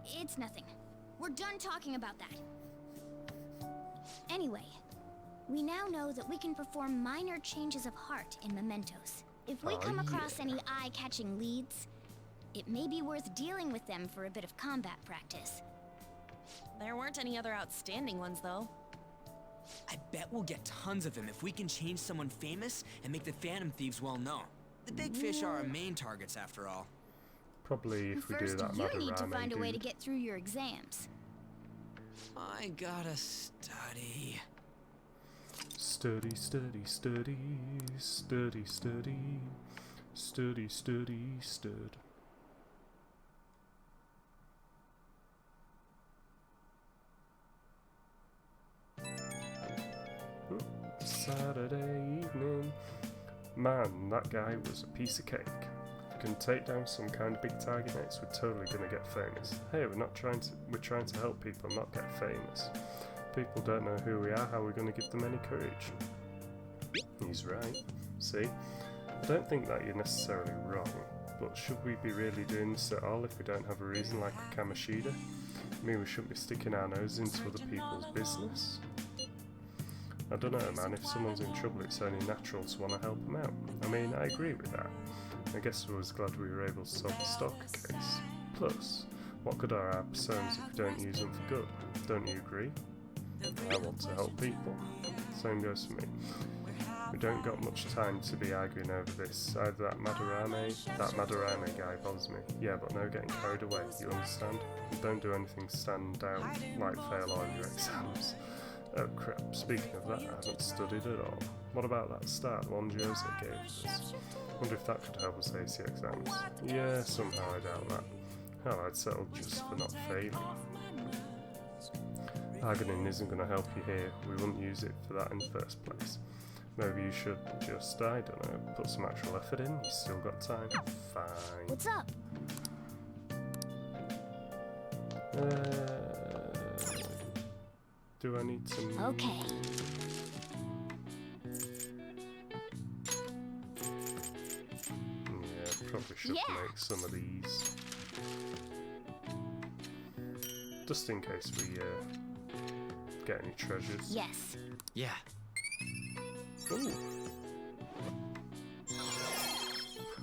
it's nothing. We're done talking about that. Anyway, we now know that we can perform minor changes of heart in Mementos. If we come across any eye-catching leads, it may be worth dealing with them for a bit of combat practice. There weren't any other outstanding ones, though. I bet we'll get tons of them if we can change someone famous and make the Phantom Thieves well known. The big fish are our main targets, after all. Probably if we do First, that you need to Madarame find a way to dude. get through your exams. I gotta study. Study, study, study, study, study, study, study, stud. Saturday evening. Man, that guy was a piece of cake. If we can take down some kind of big target next, we're totally gonna get famous. Hey, we're trying to help people, not get famous. People don't know who we are, how are we gonna give them any courage? He's right. See? I don't think that you're necessarily wrong, but should we be really doing this at all if we don't have a reason like a Kamoshida? I mean, we shouldn't be sticking our nose into other people's business. I don't know, man, if someone's in trouble it's only natural to want to help them out. I mean, I agree with that. I guess I was glad we were able to solve the Stalker case. Plus, what good are our personas if we don't use them for good? Don't you agree? I want to help people. Same goes for me. We don't got much time to be arguing over this. Either that Madarame guy bothers me. Yeah, but no getting carried away, you understand? Don't do anything to stand down, like fail all your exams. Oh crap, speaking of that, I haven't studied at all. What about that star, the one Jose gave us? Wonder if that could help us ace the exams. Yeah, somehow I doubt that. Hell, I'd settle just for not failing. Bargaining isn't going to help you here, we wouldn't use it for that in the first place. Maybe you should just, I don't know, put some actual effort in, you still got time. Fine. What's up? Do I need some? Okay. Yeah, probably should make some of these. Just in case we get any treasures. Yes. Yeah. Ooh.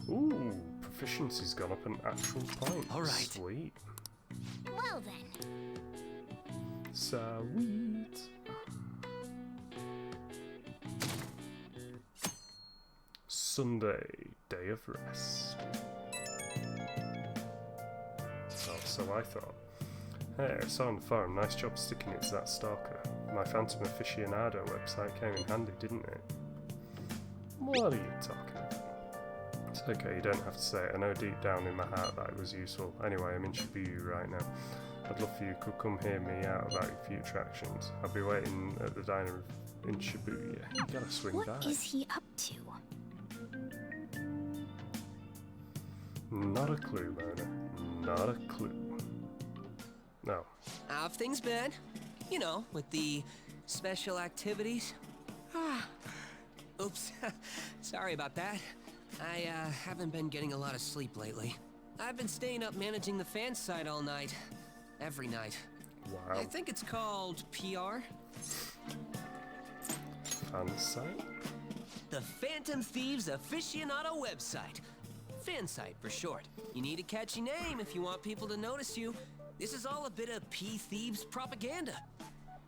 Ooh, proficiency's gone up an actual point. All right. Sweet. Well then. Sweet. Sunday, day of rest. Oh, so I thought. Hey, I saw on the forum, nice job sticking it to that stalker. My Phantom Aficionado website came in handy, didn't it? What are you talking about? It's okay, you don't have to say it. I know deep down in my heart that it was useful. Anyway, I'm in Shibuya right now. I'd love for you to come hear me out about your future actions. I'll be waiting at the diner in Shibuya. You gotta swing by. What is he up to? Not a clue, Mona. Not a clue. No. How've things been? You know, with the special activities? Oops. Sorry about that. I haven't been getting a lot of sleep lately. I've been staying up managing the fan site all night. Every night. Wow. I think it's called PR. Fan site? The Phantom Thieves Aficionado website. Fan site for short. You need a catchy name if you want people to notice you. This is all a bit of P-Thieves propaganda.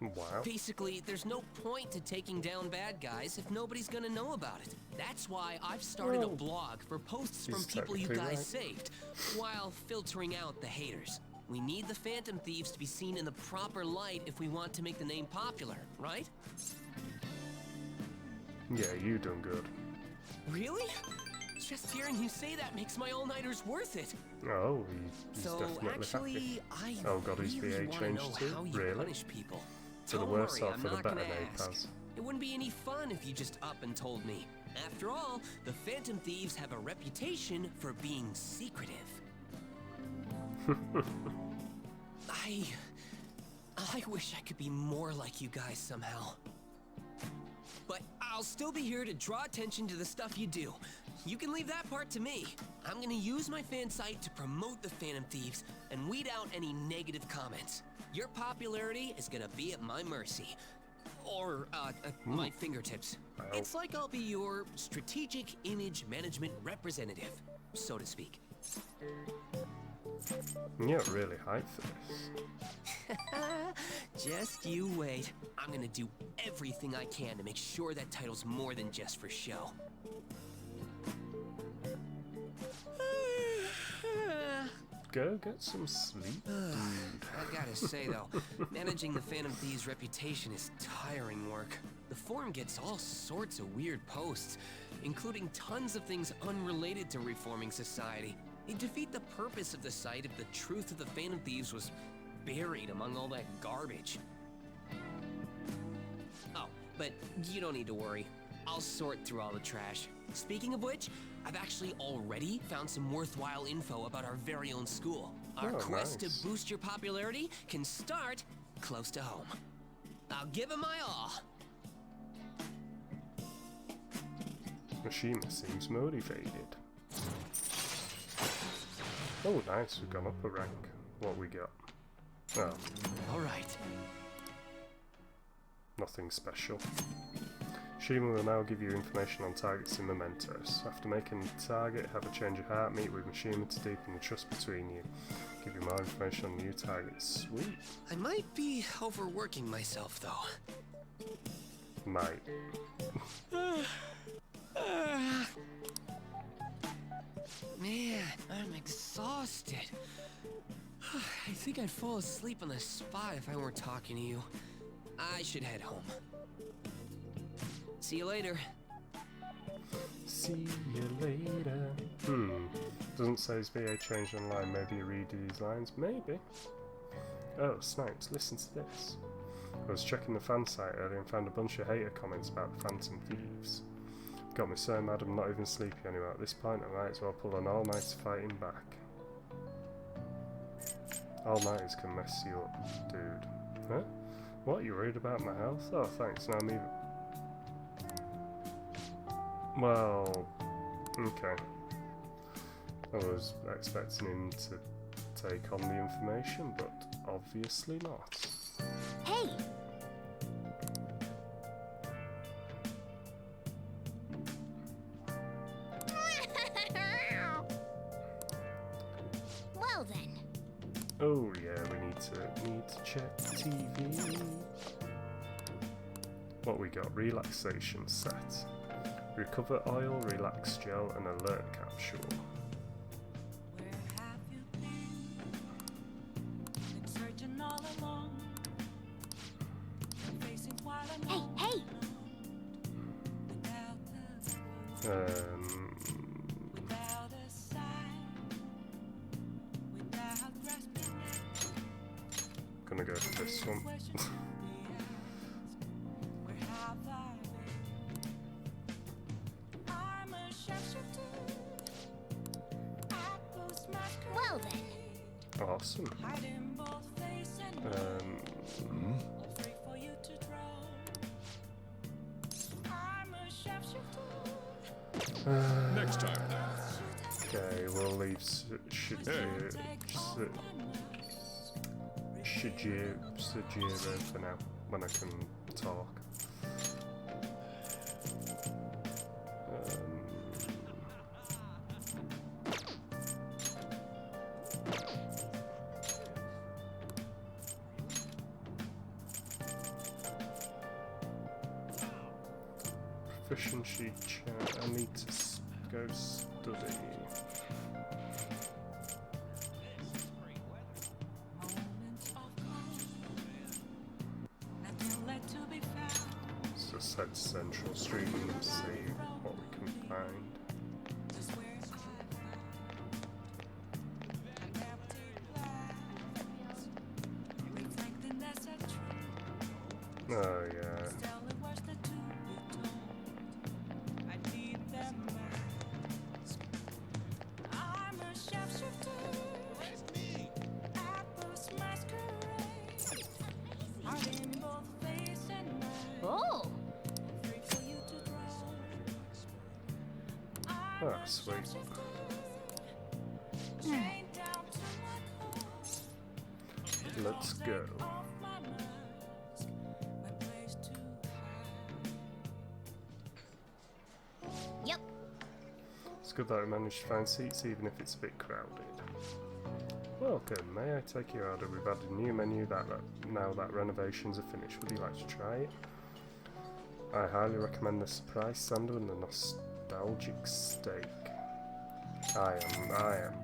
Wow. Basically, there's no point to taking down bad guys if nobody's gonna know about it. That's why I've started a blog for posts from people you guys saved, while filtering out the haters. We need the Phantom Thieves to be seen in the proper light if we want to make the name popular, right? Yeah, you done good. Really? Just hearing you say that makes my all-nighters worth it. Oh, he's So definitely actually, happy. I Oh god, his really VA want to changed know too? how you Really? punish people. For the Don't worse worry, or I'm for the not better, gonna Napaz? ask. It wouldn't be any fun if you just up and told me. After all, the Phantom Thieves have a reputation for being secretive. I wish I could be more like you guys somehow. But I'll still be here to draw attention to the stuff you do. You can leave that part to me. I'm gonna use my fan site to promote the Phantom Thieves and weed out any negative comments. Your popularity is gonna be at my mercy. Or, my fingertips. Wow. It's like I'll be your strategic image management representative, so to speak. You're really hyped for this. Just you wait. I'm gonna do everything I can to make sure that title's more than just for show. Go get some sleep, dude. I gotta say though, managing the Phantom Thieves' reputation is tiring work. The forum gets all sorts of weird posts, including tons of things unrelated to reforming society. They defeat the purpose of the site if the truth of the Phantom Thieves was buried among all that garbage. Oh, but you don't need to worry. I'll sort through all the trash. Speaking of which, I've actually already found some worthwhile info about our very own school. Our quest nice. to boost your popularity can start close to home. I'll give it my all. Mishima seems motivated. Oh, nice. We've gone up a rank. What we got? Oh, All right. nothing special. Shima will now give you information on targets in Mementos. After making the target, have a change of heart, meet with Mishima to deepen the trust between you. Give you more information on new targets. Sweet. I might be overworking myself though. Might. Man, I'm exhausted. I think I'd fall asleep on the spot if I weren't talking to you. I should head home. See you later. See you later. Doesn't say his VA changed online. Maybe you read these lines? Maybe. Oh, Snipes, listen to this. I was checking the fan site earlier and found a bunch of hater comments about the Phantom Thieves. Got me so mad I'm not even sleepy anymore. At this point I might as well pull an all-nighter fighting back. All-nighters can mess you up, dude. Huh? What, you worried about my health? Oh, thanks, now I'm even... Well... Okay. I was expecting him to take on the information, but obviously not. Hey! Well then. Oh yeah, we need to check the TV. What we got? Relaxation set. Recover oil, relax gel, and alert capsule. Hey, hey! Gonna go for this one. Well then. Awesome. Next time, then. Okay, we'll leave Shijiro for now, when I can talk. Proficiency check. I need to go study. So let's head to Central Street and see what we can find. Oh yeah. Oh! Ah, sweet. Let's go. Yep. It's good that we managed to find seats even if it's a bit crowded. Welcome, may I take your order? We've added a new menu now that renovations are finished. Would you like to try it? I highly recommend the surprise sander and the nostalgic steak. I am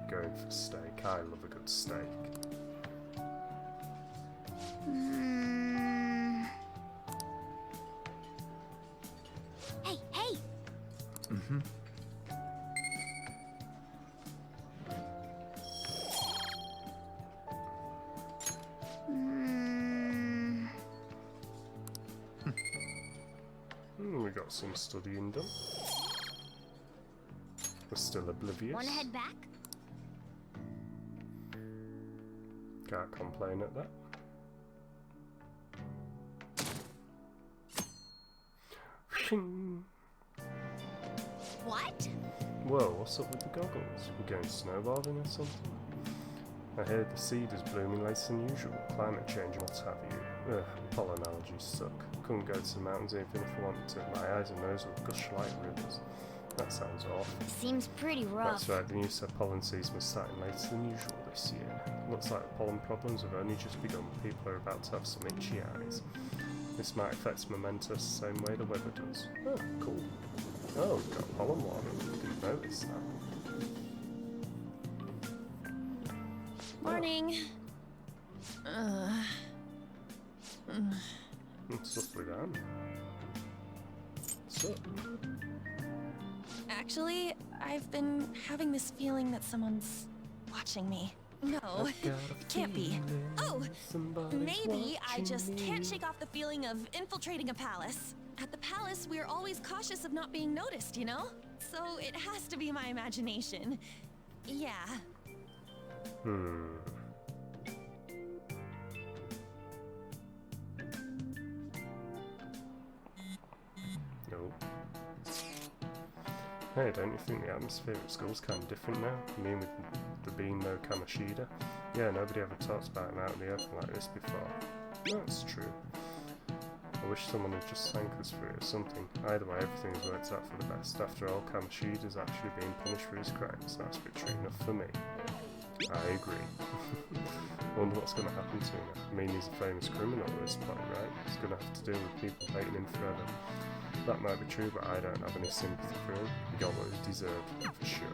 going for steak. I love a good steak. Hey, hey! Mm-hmm. We got some studying done. We're still oblivious. Wanna head back? Can't complain at that. What? Whoa, what's up with the goggles? We're going snowboarding or something? I heard the seed is blooming later than usual. Climate change and what have you. Ugh, pollen allergies suck. Couldn't go to the mountains even if I wanted to. My eyes and nose will gush like rivers. That sounds awful. Seems pretty rough. That's right, the new pollen season was starting later than usual this year. Looks like the pollen problems have only just begun. People are about to have some itchy eyes. This might affect Memento the same way the weather does. Oh, cool. Oh, we've got pollen warning. Didn't notice that. Morning. What's up with Anne? What's up? Actually, I've been having this feeling that someone's watching me. No, it can't be. Oh, maybe I just can't shake off the feeling of infiltrating a palace. At the palace, we're always cautious of not being noticed, you know? So it has to be my imagination. Yeah. Hey, don't you think the atmosphere at school's kind of different now? I mean, with there being no Kamoshida? Yeah, nobody ever talks about him out in the open like this before. No, it's true. I wish someone had just thanked us for it or something. Either way, everything's worked out for the best. After all, Kamoshida's actually being punished for his crimes. That's victory enough for me. I agree. Wonder what's going to happen to him. I mean, he's a famous criminal at this point, right? He's going to have to deal with people hating him forever. That might be true, but I don't have any sympathy for him. He got what he deserved, for sure.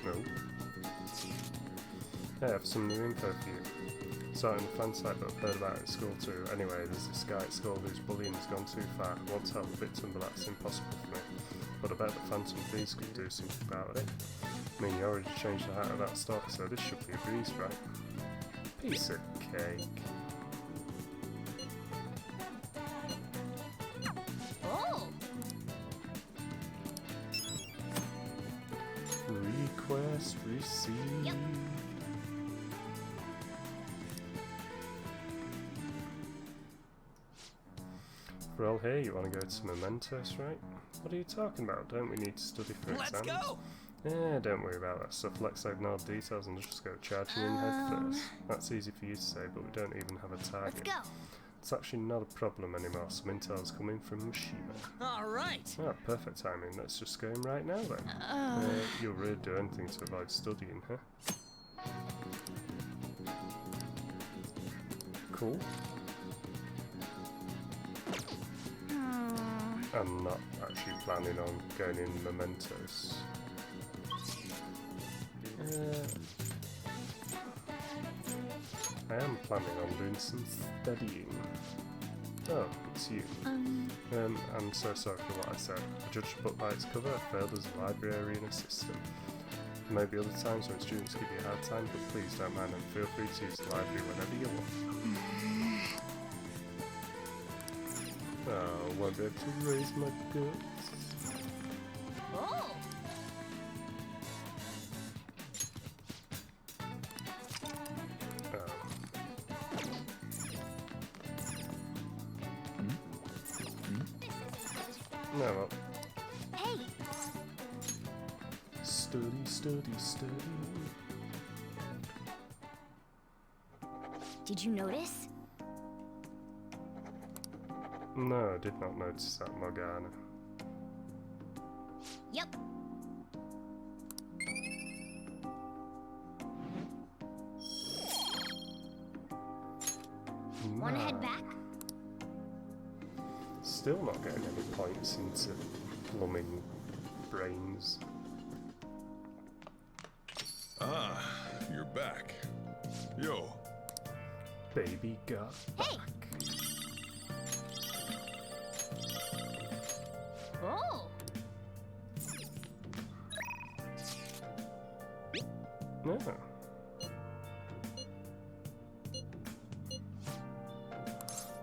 No. Hey, I have some new info for you. Saw it on the fan site, but I've heard about it at school too. Anyway, there's this guy at school whose bullying has gone too far. I want to help the victim, but that's impossible for me. But I bet the Phantom Thieves could do something about it. I mean, you already changed the hat of that stock, so this should be a breeze, right? Piece of cake. Oh! Request received. Yep. We're all here, you want to go to Mementos, right? What are you talking about? Don't we need to study for exams? Let's go! Yeah, don't worry about that stuff. Let's ignore the details and just go charging in head first. That's easy for you to say, but we don't even have a target. Let's go! It's actually not a problem anymore. Some intel's coming from Mishima. Alright! Ah, perfect timing. Let's just go in right now then. You'll really do anything to avoid studying, huh? Cool. I'm not actually planning on going in Mementos. I am planning on doing some studying. Oh, it's you. I'm so sorry for what I said. I judged a book by its cover. I failed as a librarian assistant. There may be other times when students give you a hard time, but please don't mind them. Feel free to use the library whenever you want. Oh, I won't be able to raise my guts. Oh! No, well. Hey! Study, study, study. Did you notice? No, I did not notice that, Morgana. Yep. Wanna head back? Still not getting any points into plumbing brains. Ah, you're back. Yo. Baby got Hey! back. Oh! No.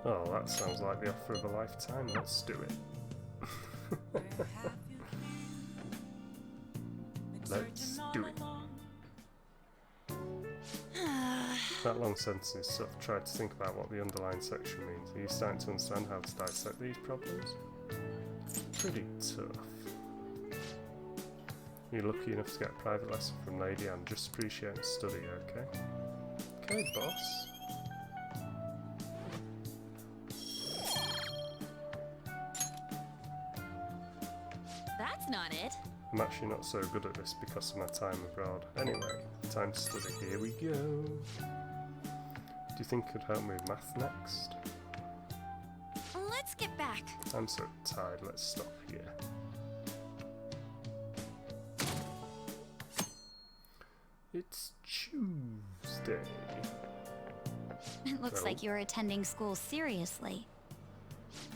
Oh, that sounds like the offer of a lifetime. Let's do it. Let's do it. That long sentence is tough. Try to think about what the underlying section means. Are you starting to understand how to dissect these problems? Pretty tough. You're lucky enough to get a private lesson from Lady Anne. Just appreciate and study, okay? Okay, boss. That's not it. I'm actually not so good at this because of my time abroad. Anyway, time to study. Here we go. Do you think you could help me with math next? Let's get back. I'm so tired. Let's stop here. It's Tuesday. It looks So? like you're attending school seriously.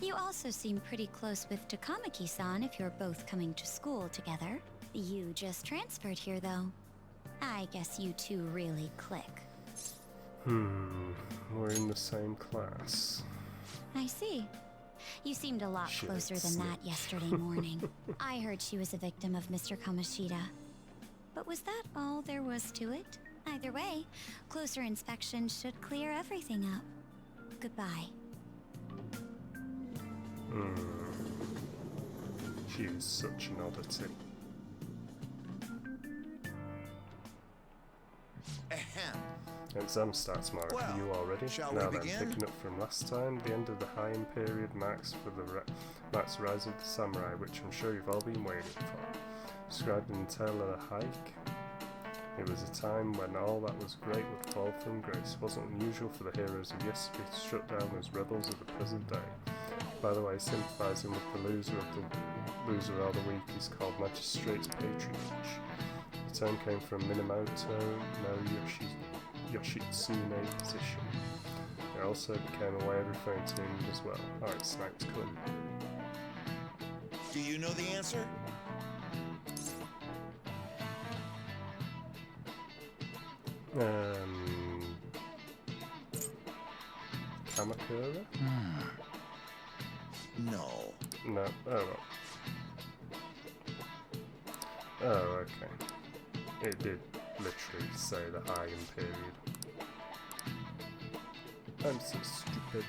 You also seem pretty close with Takamaki-san if you're both coming to school together. You just transferred here, though. I guess you two really click. We're in the same class. I see. You seemed a lot Shit, closer than snitch. that yesterday morning. I heard she was a victim of Mr. Kamoshida. But was that all there was to it? Either way, closer inspection should clear everything up. Goodbye. She is such an oddity. Exam starts tomorrow. Are you all ready? Now then, picking up from last time, the end of the Heian period marks the rise of the samurai, which I'm sure you've all been waiting for. Described in the tale of the hike, it was a time when all that was great would fall from grace. It wasn't unusual for the heroes of yesterday to shut down as rebels of the present day. By the way, sympathising with the loser or the weak is called magistrate's patronage. The term came from Minamoto no Yoshitsune position. It also became a way of referring to him as well. Alright, sniped, come. Do you know the answer? Kamakura? No. No. Oh, well. Oh, okay. It did literally say the Heian period. I'm so stupid.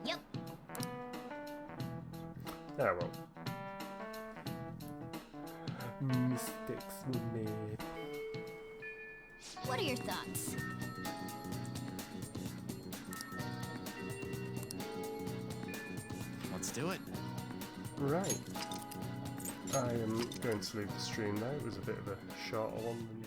Yep. Ah, well. Mistakes were made. What are your thoughts? Let's do it. Right. I am going to leave the stream now. It was a bit of a shorter one than